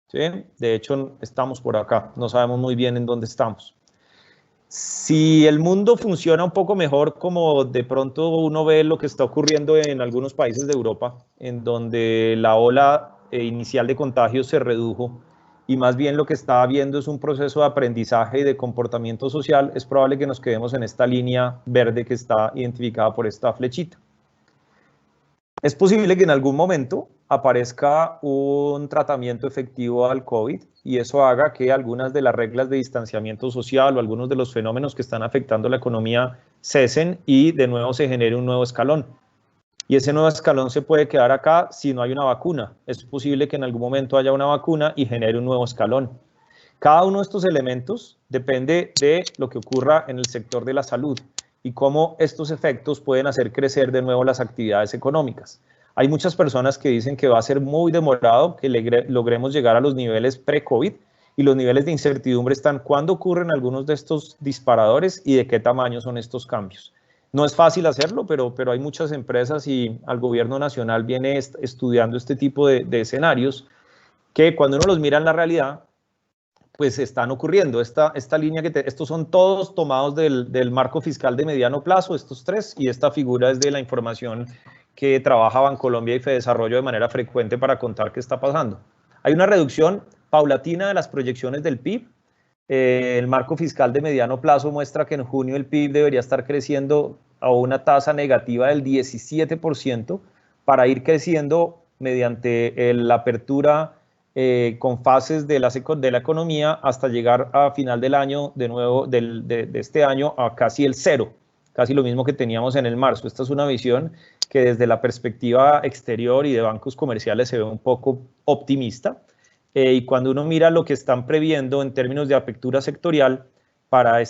¿Sí? De hecho, estamos por acá, no sabemos muy bien en dónde estamos. Si el mundo funciona un poco mejor, como de pronto uno ve lo que está ocurriendo en algunos países de Europa, en donde la ola inicial de contagios se redujo, y más bien lo que está habiendo es un proceso de aprendizaje y de comportamiento social, es probable que nos quedemos en esta línea verde que está identificada por esta flechita. Es posible que en algún momento aparezca un tratamiento efectivo al COVID y eso haga que algunas de las reglas de distanciamiento social o algunos de los fenómenos que están afectando la economía cesen y de nuevo se genere un nuevo escalón. Y ese nuevo escalón se puede quedar acá si no hay una vacuna. Es posible que en algún momento haya una vacuna y genere un nuevo escalón. Cada uno de estos elementos depende de lo que ocurra en el sector de la salud y cómo estos efectos pueden hacer crecer de nuevo las actividades económicas. Hay muchas personas que dicen que va a ser muy demorado que logremos llegar a los niveles pre-COVID, y los niveles de incertidumbre están cuándo ocurren algunos de estos disparadores y de qué tamaño son estos cambios. No es fácil hacerlo, pero hay muchas empresas y al gobierno nacional viene estudiando este tipo de escenarios que cuando uno los mira en la realidad, pues están ocurriendo. Esta línea estos son todos tomados del marco fiscal de mediano plazo, estos 3, y esta figura es de la información que trabaja Bancolombia y Fedesarrollo de manera frecuente para contar qué está pasando. Hay una reducción paulatina de las proyecciones del PIB. El marco fiscal de mediano plazo muestra que en junio el PIB debería estar creciendo a una tasa negativa del 17% para ir creciendo mediante la apertura con fases de la economía hasta llegar a final del año, de nuevo de este año, a casi el 0, casi lo mismo que teníamos en el marzo. Esta es una visión que desde la perspectiva exterior y de bancos comerciales se ve un poco optimista. Y cuando uno mira lo que están previendo en términos de apertura sectorial, para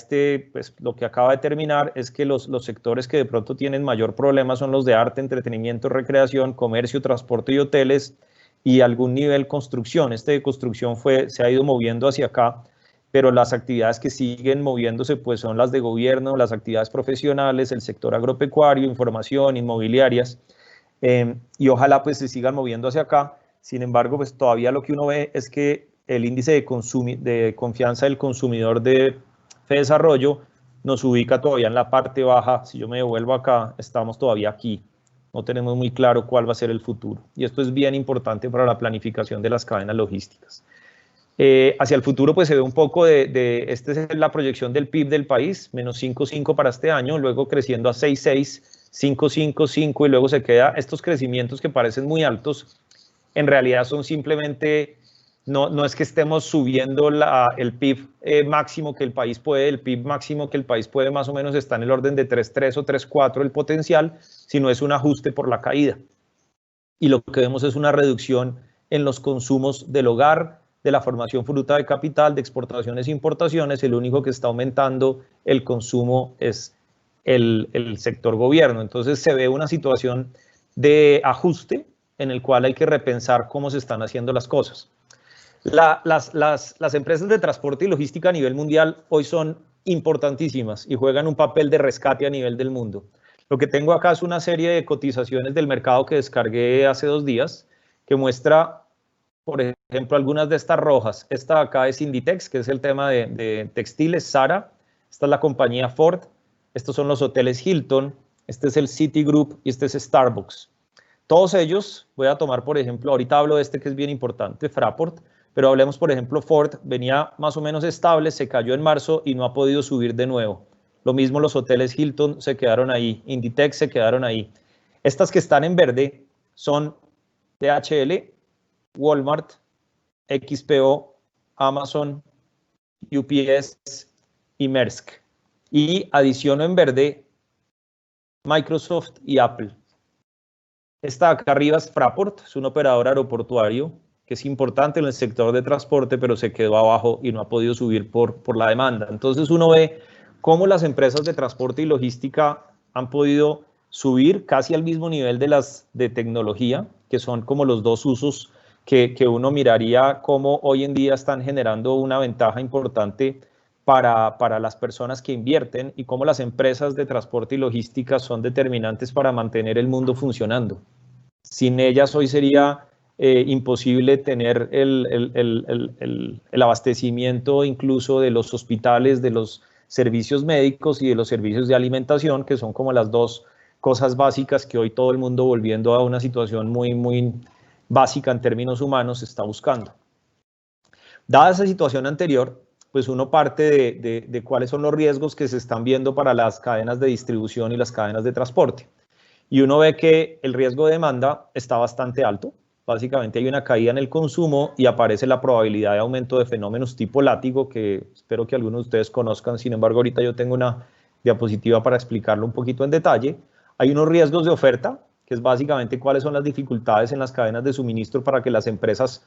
pues, lo que acaba de terminar es que los sectores que de pronto tienen mayor problema son los de arte, entretenimiento, recreación, comercio, transporte y hoteles, y algún nivel construcción. Este de construcción se ha ido moviendo hacia acá, pero las actividades que siguen moviéndose pues son las de gobierno, las actividades profesionales, el sector agropecuario, información, inmobiliarias, y ojalá pues se sigan moviendo hacia acá. Sin embargo, pues todavía lo que uno ve es que el índice de confianza del consumidor de Fedesarrollo nos ubica todavía en la parte baja. Si yo me devuelvo acá, estamos todavía aquí. No tenemos muy claro cuál va a ser el futuro. Y esto es bien importante para la planificación de las cadenas logísticas. Hacia el futuro, pues se ve un poco esta es la proyección del PIB del país, menos 5,5 para este año, luego creciendo a 6,6, 5,5, 5, y luego se queda estos crecimientos que parecen muy altos, en realidad son simplemente, no es que estemos subiendo el PIB máximo que el país puede, el PIB máximo que el país puede más o menos está en el orden de 3,3 o 3,4 el potencial, sino es un ajuste por la caída. Y lo que vemos es una reducción en los consumos del hogar, de la formación bruta de capital, de exportaciones e importaciones. El único que está aumentando el consumo es el sector gobierno. Entonces se ve una situación de ajuste en el cual hay que repensar cómo se están haciendo las cosas. Las empresas de transporte y logística a nivel mundial hoy son importantísimas y juegan un papel de rescate a nivel del mundo. Lo que tengo acá es una serie de cotizaciones del mercado que descargué hace 2 días, que muestra, por ejemplo, algunas de estas rojas. Esta de acá es Inditex, que es el tema de textiles, Zara. Esta es la compañía Ford. Estos son los hoteles Hilton. Este es el Citigroup y este es Starbucks. Todos ellos, voy a tomar, por ejemplo, ahorita hablo de este que es bien importante, Fraport, pero hablemos, por ejemplo, Ford, venía más o menos estable, se cayó en marzo y no ha podido subir de nuevo. Lo mismo los hoteles Hilton se quedaron ahí, Inditex se quedaron ahí. Estas que están en verde son DHL, Walmart, XPO, Amazon, UPS y Maersk. Y adiciono en verde Microsoft y Apple. Esta de acá arriba es Fraport, es un operador aeroportuario que es importante en el sector de transporte, pero se quedó abajo y no ha podido subir por la demanda. Entonces uno ve cómo las empresas de transporte y logística han podido subir casi al mismo nivel de las de tecnología, que son como los dos usos que uno miraría cómo hoy en día están generando una ventaja importante para las personas que invierten, y cómo las empresas de transporte y logística son determinantes para mantener el mundo funcionando. Sin ellas hoy sería imposible tener el abastecimiento incluso de los hospitales, de los servicios médicos y de los servicios de alimentación, que son como las dos cosas básicas que hoy todo el mundo, volviendo a una situación muy, muy básica en términos humanos, está buscando. Dada esa situación anterior, pues uno parte de cuáles son los riesgos que se están viendo para las cadenas de distribución y las cadenas de transporte. Y uno ve que el riesgo de demanda está bastante alto. Básicamente hay una caída en el consumo y aparece la probabilidad de aumento de fenómenos tipo látigo, que espero que algunos de ustedes conozcan. Sin embargo, ahorita yo tengo una diapositiva para explicarlo un poquito en detalle. Hay unos riesgos de oferta, que es básicamente cuáles son las dificultades en las cadenas de suministro para que las empresas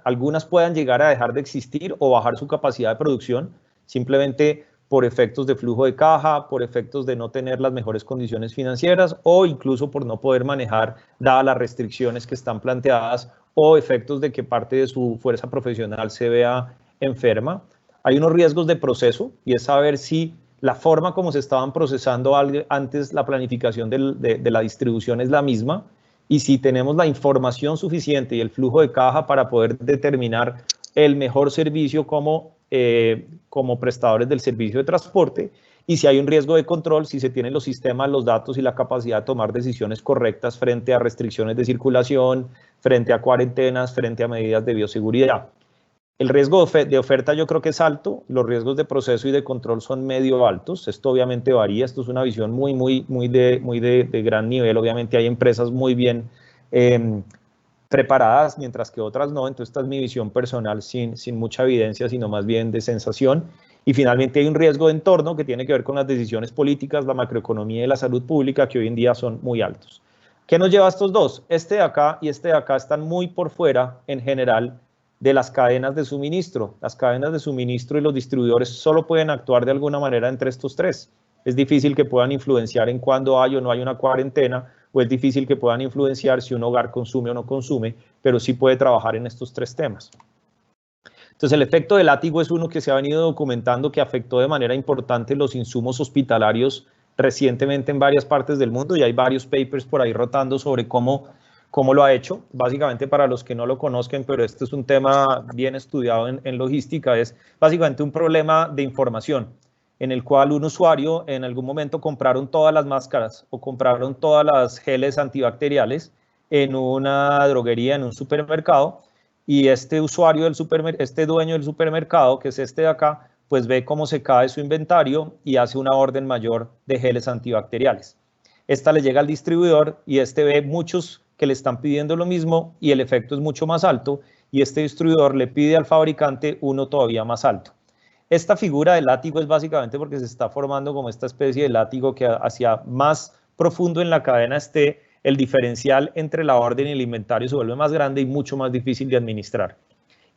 algunas puedan llegar a dejar de existir o bajar su capacidad de producción, simplemente por efectos de flujo de caja, por efectos de no tener las mejores condiciones financieras, o incluso por no poder manejar, dadas las restricciones que están planteadas, o efectos de que parte de su fuerza profesional se vea enferma. Hay unos riesgos de proceso, y es saber si la forma como se estaban procesando antes la planificación de la distribución es la misma, y si tenemos la información suficiente y el flujo de caja para poder determinar el mejor servicio como prestadores del servicio de transporte, y si hay un riesgo de control, si se tienen los sistemas, los datos y la capacidad de tomar decisiones correctas frente a restricciones de circulación, frente a cuarentenas, frente a medidas de bioseguridad. El riesgo de oferta yo creo que es alto, los riesgos de proceso y de control son medio altos. Esto obviamente varía, esto es una visión muy de gran nivel. Obviamente hay empresas muy bien preparadas, mientras que otras no. Entonces esta es mi visión personal sin mucha evidencia, sino más bien de sensación. Y finalmente hay un riesgo de entorno que tiene que ver con las decisiones políticas, la macroeconomía y la salud pública, que hoy en día son muy altos. ¿Qué nos lleva a estos dos? Este de acá y este de acá están muy por fuera en general de las cadenas de suministro. Las cadenas de suministro y los distribuidores solo pueden actuar de alguna manera entre estos tres. Es difícil que puedan influenciar en cuándo hay o no hay una cuarentena, o es difícil que puedan influenciar si un hogar consume o no consume, pero sí puede trabajar en estos tres temas. Entonces, el efecto del látigo es uno que se ha venido documentando que afectó de manera importante los insumos hospitalarios recientemente en varias partes del mundo, y hay varios papers por ahí rotando sobre cómo lo ha hecho. Básicamente, para los que no lo conozcan, pero este es un tema bien estudiado en logística, es básicamente un problema de información en el cual un usuario en algún momento compraron todas las máscaras o compraron todas las geles antibacteriales en una droguería, en un supermercado, y este usuario este dueño del supermercado, que es este de acá, pues ve cómo se cae su inventario y hace una orden mayor de geles antibacteriales. Esta le llega al distribuidor y este ve muchos que le están pidiendo lo mismo y el efecto es mucho más alto, y este distribuidor le pide al fabricante uno todavía más alto. Esta figura del látigo es básicamente porque se está formando como esta especie de látigo que hacia más profundo en la cadena esté, el diferencial entre la orden y el inventario se vuelve más grande y mucho más difícil de administrar.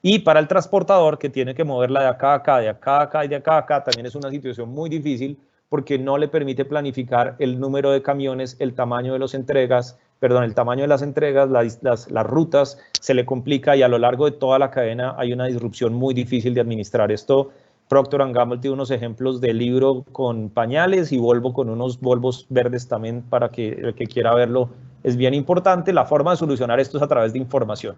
Y para el transportador, que tiene que moverla de acá a acá, de acá a acá y de acá a acá, también es una situación muy difícil porque no le permite planificar el número de camiones, el tamaño de las entregas, las rutas, se le complica y a lo largo de toda la cadena hay una disrupción muy difícil de administrar. Esto, Procter & Gamble tiene unos ejemplos de libro con pañales y Volvo con unos Volvos verdes también, para que el que quiera verlo es bien importante. La forma de solucionar esto es a través de información.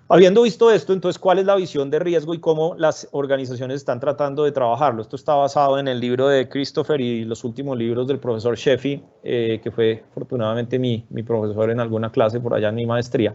Habiendo visto esto, entonces, ¿cuál es la visión de riesgo y cómo las organizaciones están tratando de trabajarlo? Esto está basado en el libro de Christopher y los últimos libros del profesor Sheffy, que fue afortunadamente mi profesor en alguna clase por allá en mi maestría,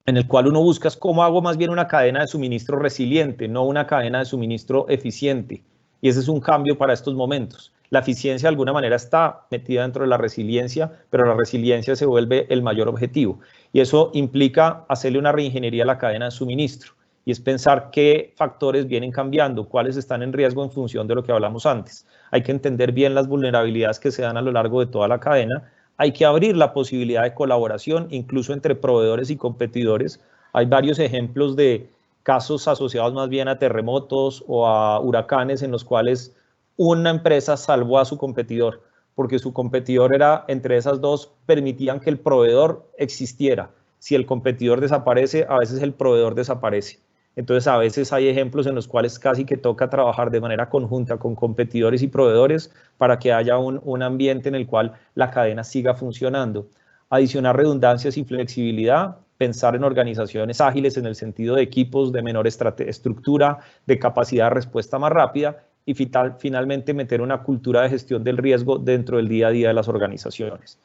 en el cual uno busca cómo hago más bien una cadena de suministro resiliente, no una cadena de suministro eficiente. Y ese es un cambio para estos momentos. La eficiencia de alguna manera está metida dentro de la resiliencia, pero la resiliencia se vuelve el mayor objetivo. Y eso implica hacerle una reingeniería a la cadena de suministro. Y es pensar qué factores vienen cambiando, cuáles están en riesgo en función de lo que hablamos antes. Hay que entender bien las vulnerabilidades que se dan a lo largo de toda la cadena. Hay que abrir la posibilidad de colaboración, incluso entre proveedores y competidores. Hay varios ejemplos de casos asociados más bien a terremotos o a huracanes en los cuales una empresa salvó a su competidor, porque su competidor era, entre esas dos, permitían que el proveedor existiera. Si el competidor desaparece, a veces el proveedor desaparece. Entonces, a veces hay ejemplos en los cuales casi que toca trabajar de manera conjunta con competidores y proveedores para que haya un ambiente en el cual la cadena siga funcionando. Adicionar redundancias y flexibilidad, pensar en organizaciones ágiles en el sentido de equipos de menor estructura, de capacidad de respuesta más rápida, y finalmente meter una cultura de gestión del riesgo dentro del día a día de las organizaciones.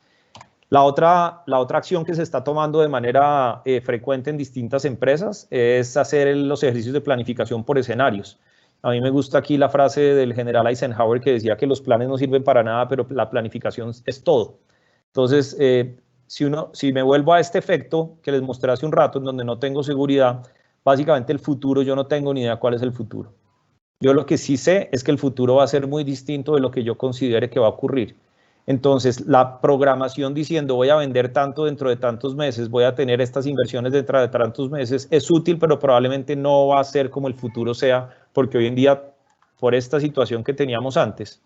La otra acción que se está tomando de manera frecuente en distintas empresas es hacer los ejercicios de planificación por escenarios. A mí me gusta aquí la frase del general Eisenhower que decía que los planes no sirven para nada, pero la planificación es todo. Entonces, si me vuelvo a este efecto que les mostré hace un rato, en donde no tengo seguridad, básicamente el futuro, yo no tengo ni idea cuál es el futuro. Yo lo que sí sé es que el futuro va a ser muy distinto de lo que yo considere que va a ocurrir. Entonces, la programación diciendo voy a vender tanto dentro de tantos meses, voy a tener estas inversiones dentro de tantos meses, es útil, pero probablemente no va a ser como el futuro sea, porque hoy en día, por esta situación que teníamos antes,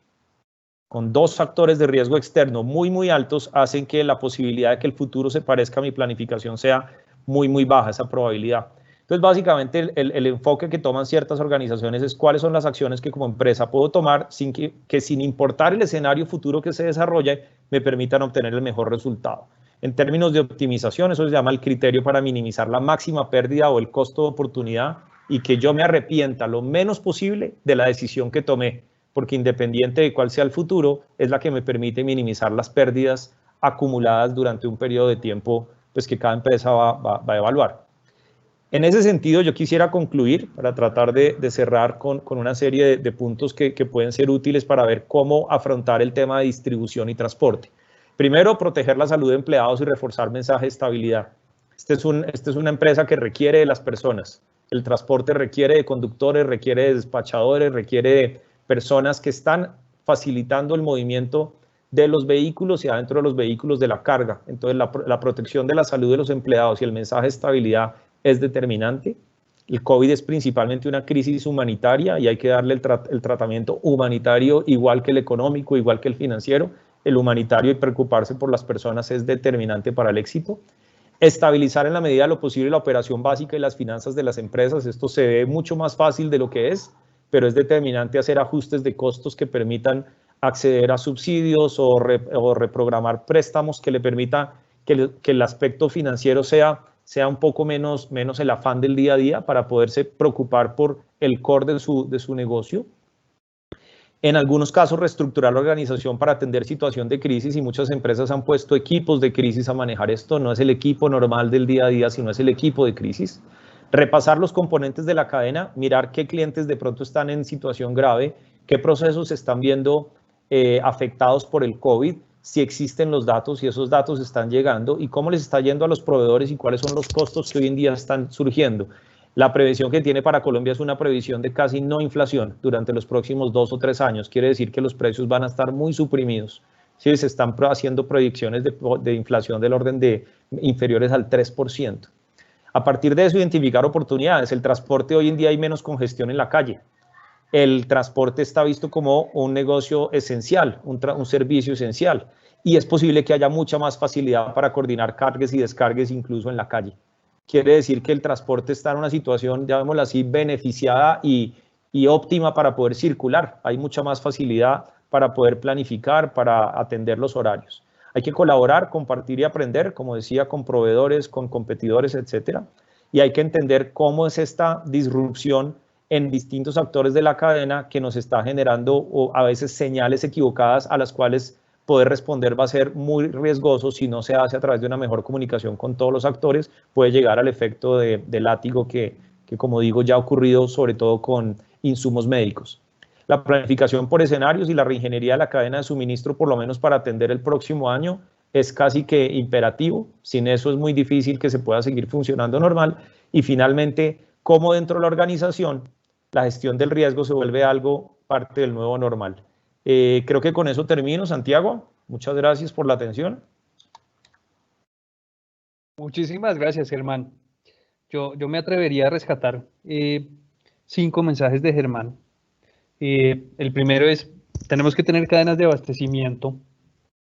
con dos factores de riesgo externo muy, muy altos, hacen que la posibilidad de que el futuro se parezca a mi planificación sea muy, muy baja, esa probabilidad. Entonces, básicamente, el enfoque que toman ciertas organizaciones es cuáles son las acciones que como empresa puedo tomar que sin importar el escenario futuro que se desarrolle, me permitan obtener el mejor resultado. En términos de optimización, eso se llama el criterio para minimizar la máxima pérdida o el costo de oportunidad y que yo me arrepienta lo menos posible de la decisión que tomé, porque independiente de cuál sea el futuro, es la que me permite minimizar las pérdidas acumuladas durante un periodo de tiempo pues, que cada empresa va a evaluar. En ese sentido, yo quisiera concluir para tratar de cerrar con una serie de puntos que pueden ser útiles para ver cómo afrontar el tema de distribución y transporte. Primero, proteger la salud de empleados y reforzar mensaje de estabilidad. Esta es una empresa que requiere de las personas. El transporte requiere de conductores, requiere de despachadores, requiere de personas que están facilitando el movimiento de los vehículos y adentro de los vehículos de la carga. Entonces, la protección de la salud de los empleados y el mensaje de estabilidad es determinante. El COVID es principalmente una crisis humanitaria y hay que darle el tratamiento humanitario igual que el económico, igual que el financiero. El humanitario y preocuparse por las personas es determinante para el éxito. Estabilizar en la medida de lo posible la operación básica y las finanzas de las empresas. Esto se ve mucho más fácil de lo que es, pero es determinante hacer ajustes de costos que permitan acceder a subsidios o reprogramar préstamos que le permita que el aspecto financiero sea un poco menos el afán del día a día para poderse preocupar por el core de su negocio. En algunos casos, reestructurar la organización para atender situación de crisis, y muchas empresas han puesto equipos de crisis a manejar esto. No es el equipo normal del día a día, sino es el equipo de crisis. Repasar los componentes de la cadena, mirar qué clientes de pronto están en situación grave, qué procesos se están viendo afectados por el COVID, si existen los datos, si esos datos están llegando y cómo les está yendo a los proveedores y cuáles son los costos que hoy en día están surgiendo. La previsión que tiene para Colombia es una previsión de casi no inflación durante los próximos 2 o 3 años. Quiere decir que los precios van a estar muy suprimidos. Sí, se están haciendo proyecciones de inflación del orden de inferiores al 3%. A partir de eso, identificar oportunidades. El transporte, hoy en día hay menos congestión en la calle. El transporte está visto como un negocio esencial, un servicio esencial. Y es posible que haya mucha más facilidad para coordinar cargues y descargues incluso en la calle. Quiere decir que el transporte está en una situación, llamémoslo así, beneficiada y óptima para poder circular. Hay mucha más facilidad para poder planificar, para atender los horarios. Hay que colaborar, compartir y aprender, como decía, con proveedores, con competidores, etcétera. Y hay que entender cómo es esta disrupción en distintos actores de la cadena que nos está generando a veces señales equivocadas a las cuales poder responder va a ser muy riesgoso si no se hace a través de una mejor comunicación con todos los actores. Puede llegar al efecto de látigo que, como digo, ya ha ocurrido sobre todo con insumos médicos. La planificación por escenarios y la reingeniería de la cadena de suministro, por lo menos para atender el próximo año, es casi que imperativo. Sin eso es muy difícil que se pueda seguir funcionando normal. Y finalmente, cómo dentro de la organización la gestión del riesgo se vuelve algo parte del nuevo normal. Creo que con eso termino, Santiago. Muchas gracias por la atención. Muchísimas gracias, Germán. Yo me atrevería a rescatar 5 mensajes de Germán. El primero es, tenemos que tener cadenas de abastecimiento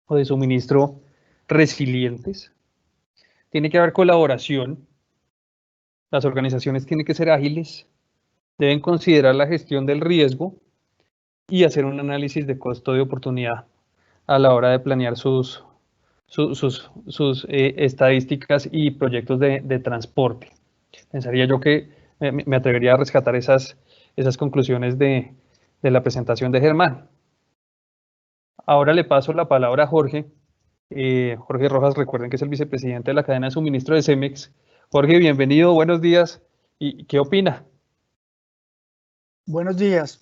o de suministro resilientes. Tiene que haber colaboración. Las organizaciones tienen que ser ágiles. Deben considerar la gestión del riesgo y hacer un análisis de costo de oportunidad a la hora de planear sus estadísticas y proyectos de transporte. Pensaría yo que me atrevería a rescatar esas conclusiones de la presentación de Germán. Ahora le paso la palabra a Jorge. Jorge Rojas, recuerden que es el vicepresidente de la cadena de suministro de Cemex. Jorge, bienvenido, buenos días. ¿Y qué opina? Buenos días.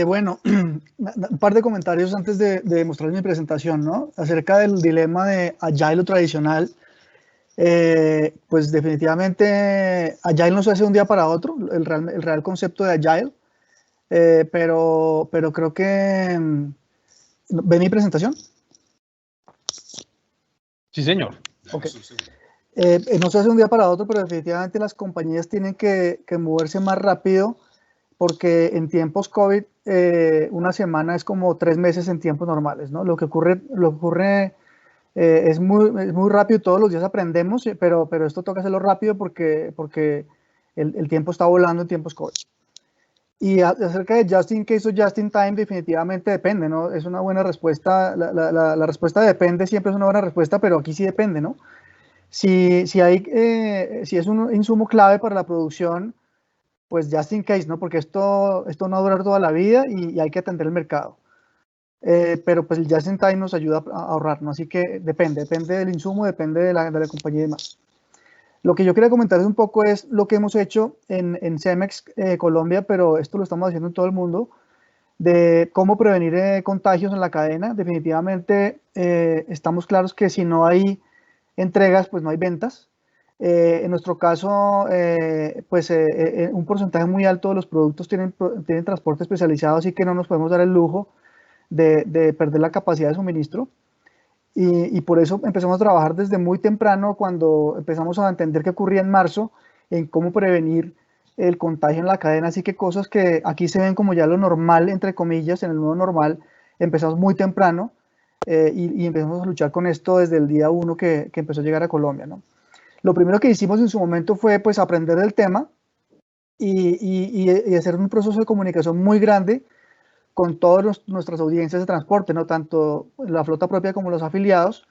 Bueno, un par de comentarios antes de mostrar mi presentación, ¿no? Acerca del dilema de Agile o tradicional. Pues definitivamente Agile no se hace de un día para otro, el real concepto de Agile, pero creo que... ¿Ven mi presentación? Sí, señor. Okay. No se hace de un día para otro, pero definitivamente las compañías tienen que moverse más rápido, porque en tiempos COVID una semana es como 3 meses en tiempos normales, ¿no? Lo que ocurre es muy rápido, todos los días aprendemos, pero esto toca hacerlo rápido porque el tiempo está volando en tiempos COVID. Y acerca de just in case o just in time, definitivamente depende, ¿no? Es una buena respuesta, la respuesta depende, siempre es una buena respuesta, pero aquí sí depende, ¿no? Si es un insumo clave para la producción, pues just in case, ¿no? Porque esto no va a durar toda la vida y hay que atender el mercado. Pero pues el just in time nos ayuda a ahorrar, ¿no? Así que depende del insumo, depende de la compañía y demás. Lo que yo quería comentar un poco es lo que hemos hecho en Cemex Colombia, pero esto lo estamos haciendo en todo el mundo, de cómo prevenir contagios en la cadena. Definitivamente estamos claros que si no hay entregas, pues no hay ventas. En nuestro caso, un porcentaje muy alto de los productos tienen transporte especializado, así que no nos podemos dar el lujo de perder la capacidad de suministro. Y por eso empezamos a trabajar desde muy temprano, cuando empezamos a entender qué ocurría en marzo, en cómo prevenir el contagio en la cadena, así que cosas que aquí se ven como ya lo normal, entre comillas, en el nuevo normal, empezamos muy temprano y empezamos a luchar con esto desde el día 1 que empezó a llegar a Colombia, ¿no? Lo primero que hicimos en su momento fue pues aprender del tema y hacer un proceso de comunicación muy grande con todas nuestras audiencias de transporte, ¿no? Tanto la flota propia como los afiliados,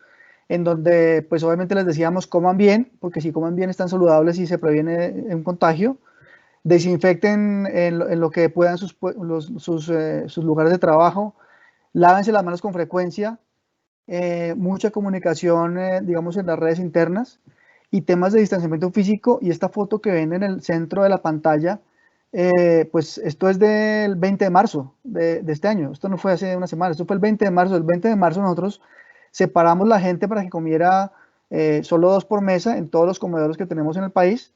en donde pues obviamente les decíamos coman bien, porque si coman bien están saludables y se previene un contagio, desinfecten en lo que puedan sus lugares de trabajo, lávense las manos con frecuencia, mucha comunicación, digamos, en las redes internas y temas de distanciamiento físico. Y esta foto que ven en el centro de la pantalla, pues esto es del 20 de marzo de este año. Esto no fue hace una semana, esto fue el 20 de marzo. El 20 de marzo nosotros separamos la gente para que comiera solo 2 por mesa en todos los comedores que tenemos en el país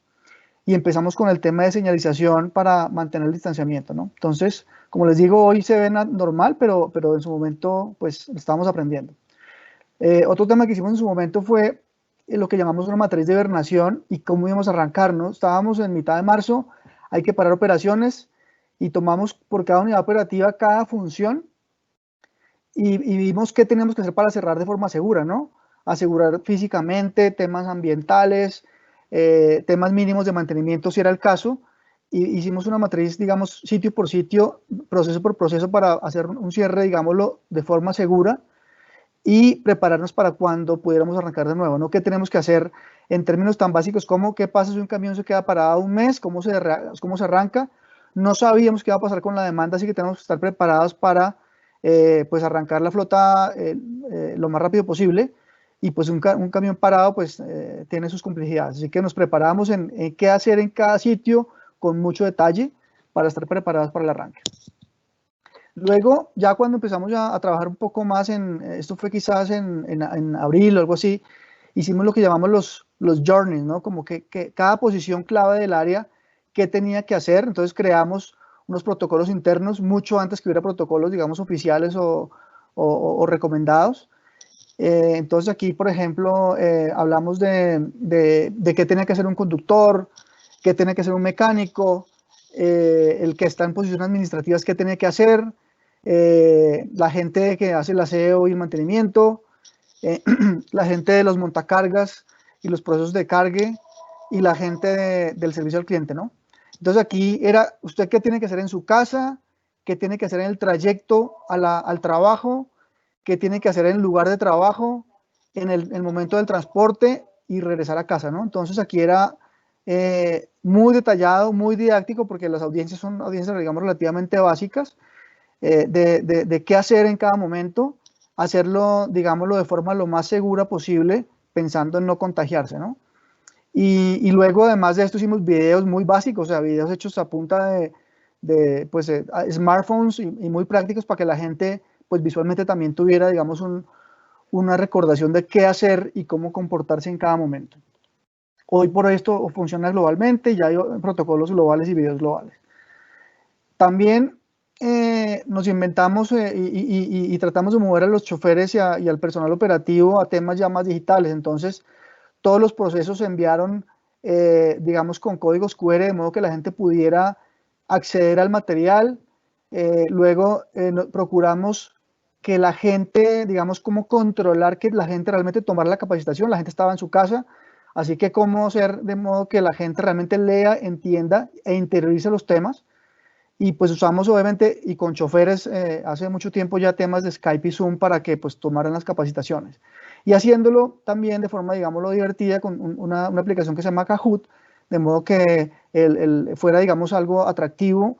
y empezamos con el tema de señalización para mantener el distanciamiento, ¿no? Entonces, como les digo, hoy se ve normal, pero en su momento pues estábamos aprendiendo. Otro tema que hicimos en su momento fue lo que llamamos una matriz de hibernación y cómo íbamos a arrancar, ¿no? Estábamos en mitad de marzo, hay que parar operaciones y tomamos por cada unidad operativa cada función y vimos qué teníamos que hacer para cerrar de forma segura, ¿no? Asegurar físicamente, temas ambientales, temas mínimos de mantenimiento si era el caso. Y hicimos una matriz, digamos, sitio por sitio, proceso por proceso para hacer un cierre, digámoslo, de forma segura y prepararnos para cuando pudiéramos arrancar de nuevo, ¿no? ¿Qué tenemos que hacer en términos tan básicos como qué pasa si un camión se queda parado un mes, cómo se arranca? No sabíamos qué iba a pasar con la demanda, así que tenemos que estar preparados para pues arrancar la flota lo más rápido posible y pues un camión parado pues tiene sus complejidades, así que nos preparamos en qué hacer en cada sitio con mucho detalle para estar preparados para el arranque. Luego, ya cuando empezamos a trabajar un poco más esto fue quizás en abril o algo así, hicimos lo que llamamos los journeys, ¿no? Como que cada posición clave del área, qué tenía que hacer. Entonces creamos unos protocolos internos mucho antes que hubiera protocolos, digamos, oficiales o recomendados. Entonces aquí, por ejemplo, hablamos de qué tenía que hacer un conductor, qué tenía que hacer un mecánico, el que está en posiciones administrativas, qué tenía que hacer, la gente que hace el aseo y el mantenimiento, la gente de los montacargas y los procesos de cargue y la gente del servicio al cliente, ¿no? Entonces aquí era, ¿usted qué tiene que hacer en su casa? ¿Qué tiene que hacer en el trayecto al trabajo? ¿Qué tiene que hacer en el lugar de trabajo? En el momento del transporte y regresar a casa, ¿no? Entonces aquí era muy detallado, muy didáctico, porque las audiencias son audiencias, digamos, relativamente básicas, de qué hacer en cada momento, hacerlo, digámoslo, de forma lo más segura posible, pensando en no contagiarse, ¿no? Y luego, además de esto, hicimos videos muy básicos, o sea, videos hechos a punta de pues, smartphones y muy prácticos para que la gente, pues, visualmente también tuviera, digamos, una recordación de qué hacer y cómo comportarse en cada momento. Hoy por esto funciona globalmente, ya hay protocolos globales y videos globales. También nos inventamos y tratamos de mover a los choferes y al personal operativo a temas ya más digitales. Entonces, todos los procesos se enviaron, digamos, con códigos QR, de modo que la gente pudiera acceder al material. Luego procuramos que la gente, digamos, cómo controlar que la gente realmente tomara la capacitación. La gente estaba en su casa, así que cómo hacer de modo que la gente realmente lea, entienda e interiorice los temas. Y pues usamos obviamente y con choferes hace mucho tiempo ya temas de Skype y Zoom para que pues tomaran las capacitaciones. Y haciéndolo también de forma, digámoslo, divertida con una aplicación que se llama Kahoot, de modo que fuera, digamos, algo atractivo,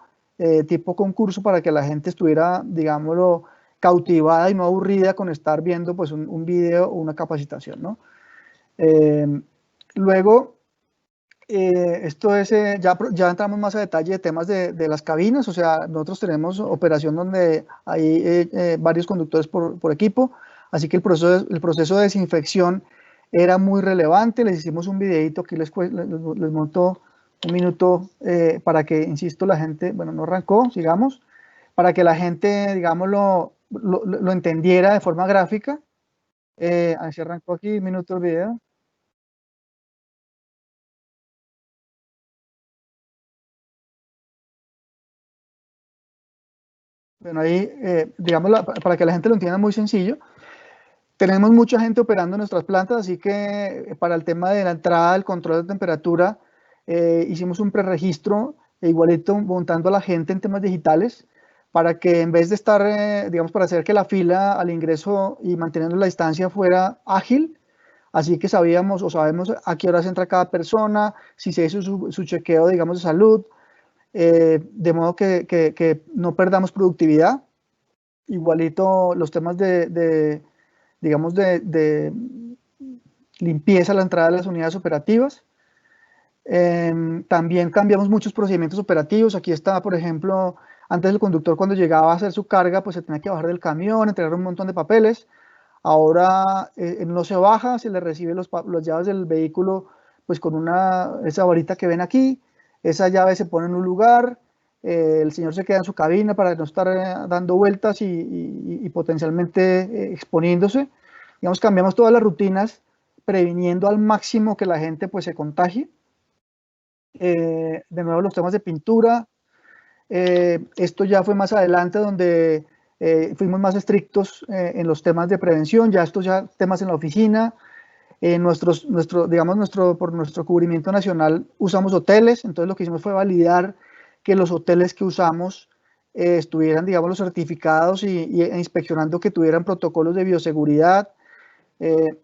tipo concurso para que la gente estuviera, digámoslo, cautivada y no aburrida con estar viendo pues un video o una capacitación, ¿no? Luego, esto es, ya entramos más a detalle de temas de las cabinas, o sea, nosotros tenemos operación donde hay varios conductores por equipo, así que el proceso de desinfección era muy relevante. Les hicimos un videito, aquí les monto un minuto para que, insisto, la gente, bueno, no arrancó, sigamos, para que la gente, digamos, lo entendiera de forma gráfica. Así arrancó aquí, minuto el video. Bueno, ahí, digamos, para que la gente lo entienda muy sencillo, tenemos mucha gente operando en nuestras plantas, así que para el tema de la entrada, el control de temperatura, hicimos un preregistro igualito montando a la gente en temas digitales para que en vez de estar, digamos, para hacer que la fila al ingreso y manteniendo la distancia fuera ágil, así que sabíamos o sabemos a qué horas entra cada persona, si se hizo su chequeo, digamos, de salud, de modo que no perdamos productividad. Igualito los temas digamos, de limpieza a la entrada de las unidades operativas. También cambiamos muchos procedimientos operativos. Aquí está, por ejemplo, antes el conductor cuando llegaba a hacer su carga, pues se tenía que bajar del camión, entregar un montón de papeles. Ahora no se baja, se le recibe las llaves del vehículo pues con esa varita que ven aquí. Esa llave se pone en un lugar, el señor se queda en su cabina para no estar dando vueltas y potencialmente exponiéndose. Digamos, cambiamos todas las rutinas previniendo al máximo que la gente pues se contagie. De nuevo los temas de pintura. Esto ya fue más adelante donde fuimos más estrictos en los temas de prevención, ya estos ya temas en la oficina. Por nuestro cubrimiento nacional usamos hoteles, entonces lo que hicimos fue validar que los hoteles que usamos estuvieran, digamos, los certificados e inspeccionando que tuvieran protocolos de bioseguridad.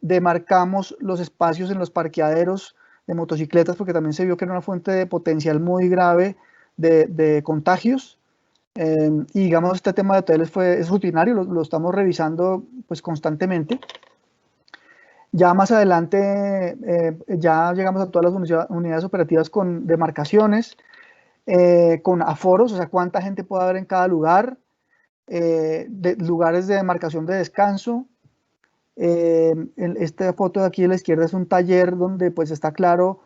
Demarcamos los espacios en los parqueaderos de motocicletas porque también se vio que era una fuente de potencial muy grave de contagios. Y digamos, este tema de hoteles es rutinario, lo estamos revisando pues constantemente. Ya más adelante, ya llegamos a todas las unidades operativas con demarcaciones, con aforos, o sea, cuánta gente puede haber en cada lugar, lugares de demarcación de descanso. Esta foto de aquí a la izquierda es un taller donde pues está claro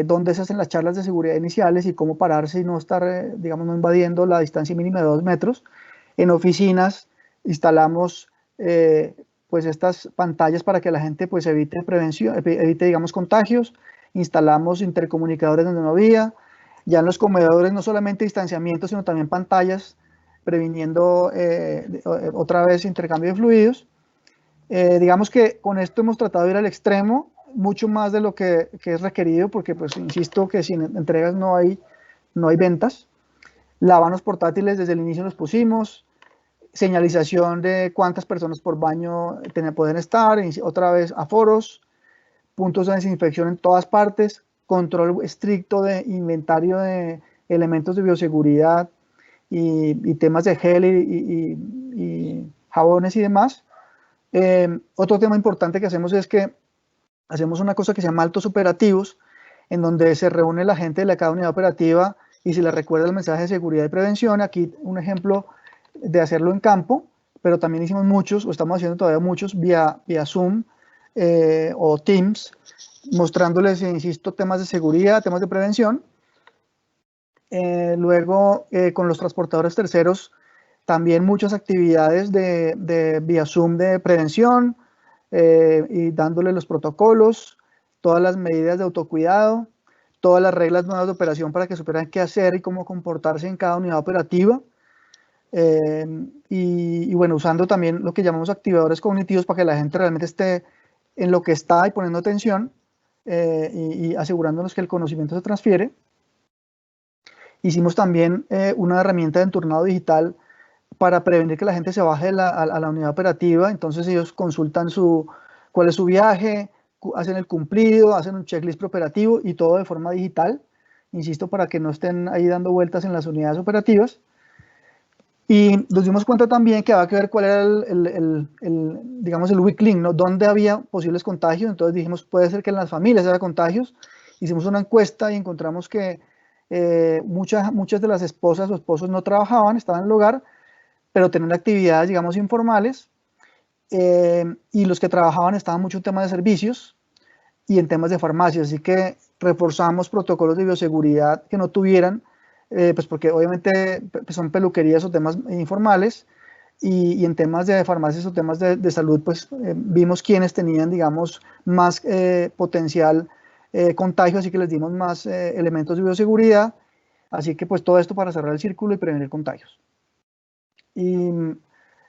dónde se hacen las charlas de seguridad iniciales y cómo pararse y no estar, digamos, no invadiendo la distancia mínima de 2 metros. En oficinas instalamos pues estas pantallas para que la gente pues evite digamos contagios. Instalamos intercomunicadores donde no había. Ya en los comedores no solamente distanciamiento, sino también pantallas previniendo otra vez intercambio de fluidos. Digamos que con esto hemos tratado de ir al extremo, mucho más de lo que es requerido, porque pues insisto que sin entregas no hay ventas. Lavanos portátiles desde el inicio los pusimos, señalización de cuántas personas por baño pueden estar, otra vez aforos, puntos de desinfección en todas partes, control estricto de inventario de elementos de bioseguridad y temas de gel y jabones y demás. Otro tema importante que hacemos es que hacemos una cosa que se llama altos operativos, en donde se reúne la gente de cada unidad operativa y se les recuerda el mensaje de seguridad y prevención. Aquí un ejemplo de hacerlo en campo, pero también hicimos muchos, o estamos haciendo todavía muchos vía Zoom o Teams, mostrándoles, insisto, temas de seguridad, temas de prevención. Luego, con los transportadores terceros, también muchas actividades de vía Zoom de prevención y dándole los protocolos, todas las medidas de autocuidado, todas las reglas nuevas de operación para que supieran qué hacer y cómo comportarse en cada unidad operativa. Y bueno, usando también lo que llamamos activadores cognitivos para que la gente realmente esté en lo que está y poniendo atención y asegurándonos que el conocimiento se transfiere. Hicimos también una herramienta de entornado digital para prevenir que la gente se baje a la unidad operativa. Entonces ellos consultan cuál es su viaje, hacen el cumplido, hacen un checklist operativo y todo de forma digital, insisto, para que no estén ahí dando vueltas en las unidades operativas. Y nos dimos cuenta también que había que ver cuál era digamos, el weak link, ¿no? Dónde había posibles contagios. Entonces dijimos, puede ser que en las familias haya contagios. Hicimos una encuesta y encontramos que muchas de las esposas o esposos no trabajaban, estaban en el hogar, pero tenían actividades, digamos, informales. Y los que trabajaban estaban mucho en temas de servicios y en temas de farmacias. Así que reforzamos protocolos de bioseguridad que no tuvieran, pues porque obviamente son peluquerías o temas informales, y en temas de farmacias o temas de salud, pues vimos quiénes tenían, digamos, más potencial contagio, así que les dimos más elementos de bioseguridad. Así que pues todo esto para cerrar el círculo y prevenir contagios. Y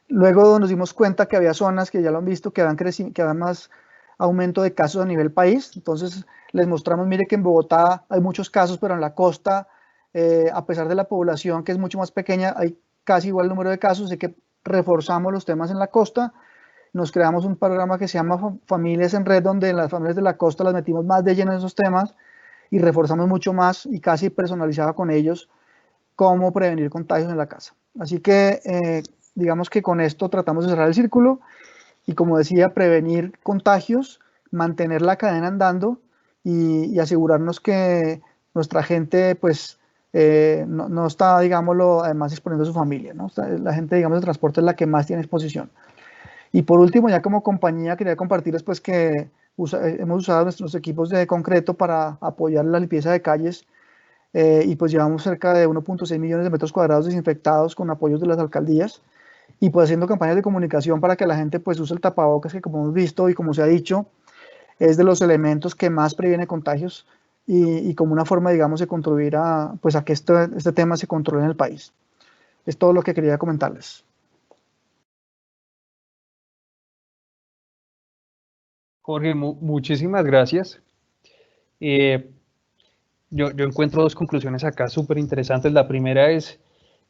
luego nos dimos cuenta que había zonas que ya lo han visto, que habían más aumento de casos a nivel país. Entonces les mostramos, mire que en Bogotá hay muchos casos, pero en la costa, a pesar de la población que es mucho más pequeña, hay casi igual número de casos, así que reforzamos los temas en la costa. Nos creamos un programa que se llama Familias en Red, donde en las familias de la costa las metimos más de lleno en esos temas y reforzamos mucho más y casi personalizado con ellos cómo prevenir contagios en la casa. Así que digamos que con esto tratamos de cerrar el círculo y, como decía, prevenir contagios, mantener la cadena andando y asegurarnos que nuestra gente pues no está, digámoslo, además exponiendo a su familia, ¿no? La gente, digamos, de transporte es la que más tiene exposición. Y por último, ya como compañía, quería compartirles pues que hemos usado nuestros equipos de concreto para apoyar la limpieza de calles y pues llevamos cerca de 1.6 millones de metros cuadrados desinfectados con apoyos de las alcaldías y pues haciendo campañas de comunicación para que la gente pues use el tapabocas, que como hemos visto y como se ha dicho, es de los elementos que más previene contagios y como una forma, digamos, de contribuir a que este tema se controle en el país. Es todo lo que quería comentarles. Jorge, muchísimas gracias. Yo encuentro dos conclusiones acá súper interesantes. La primera es,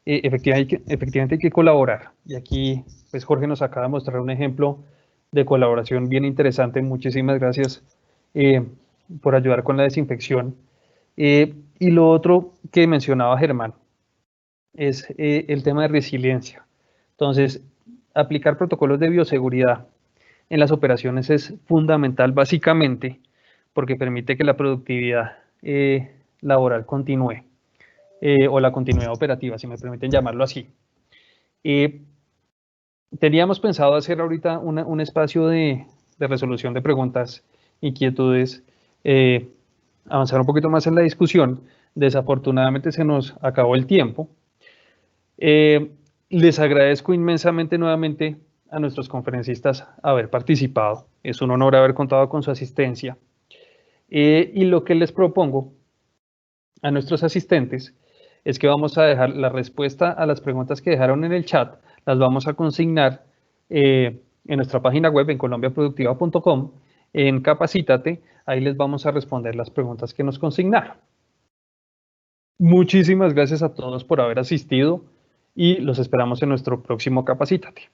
efectivamente hay que colaborar. Y aquí, pues Jorge nos acaba de mostrar un ejemplo de colaboración bien interesante. Muchísimas gracias por ayudar con la desinfección. Y lo otro que mencionaba Germán es el tema de resiliencia. Entonces, aplicar protocolos de bioseguridad en las operaciones es fundamental, básicamente, porque permite que la productividad laboral continúe, o la continuidad operativa, si me permiten llamarlo así. Teníamos pensado hacer ahorita un espacio de resolución de preguntas, inquietudes, avanzar un poquito más en la discusión. Desafortunadamente se nos acabó el tiempo. Les agradezco inmensamente nuevamente a nuestros conferencistas haber participado. Es un honor haber contado con su asistencia. Y lo que les propongo a nuestros asistentes es que vamos a dejar la respuesta a las preguntas que dejaron en el chat, las vamos a consignar en nuestra página web en colombiaproductiva.com, en Capacítate, ahí les vamos a responder las preguntas que nos consignaron. Muchísimas gracias a todos por haber asistido y los esperamos en nuestro próximo Capacítate.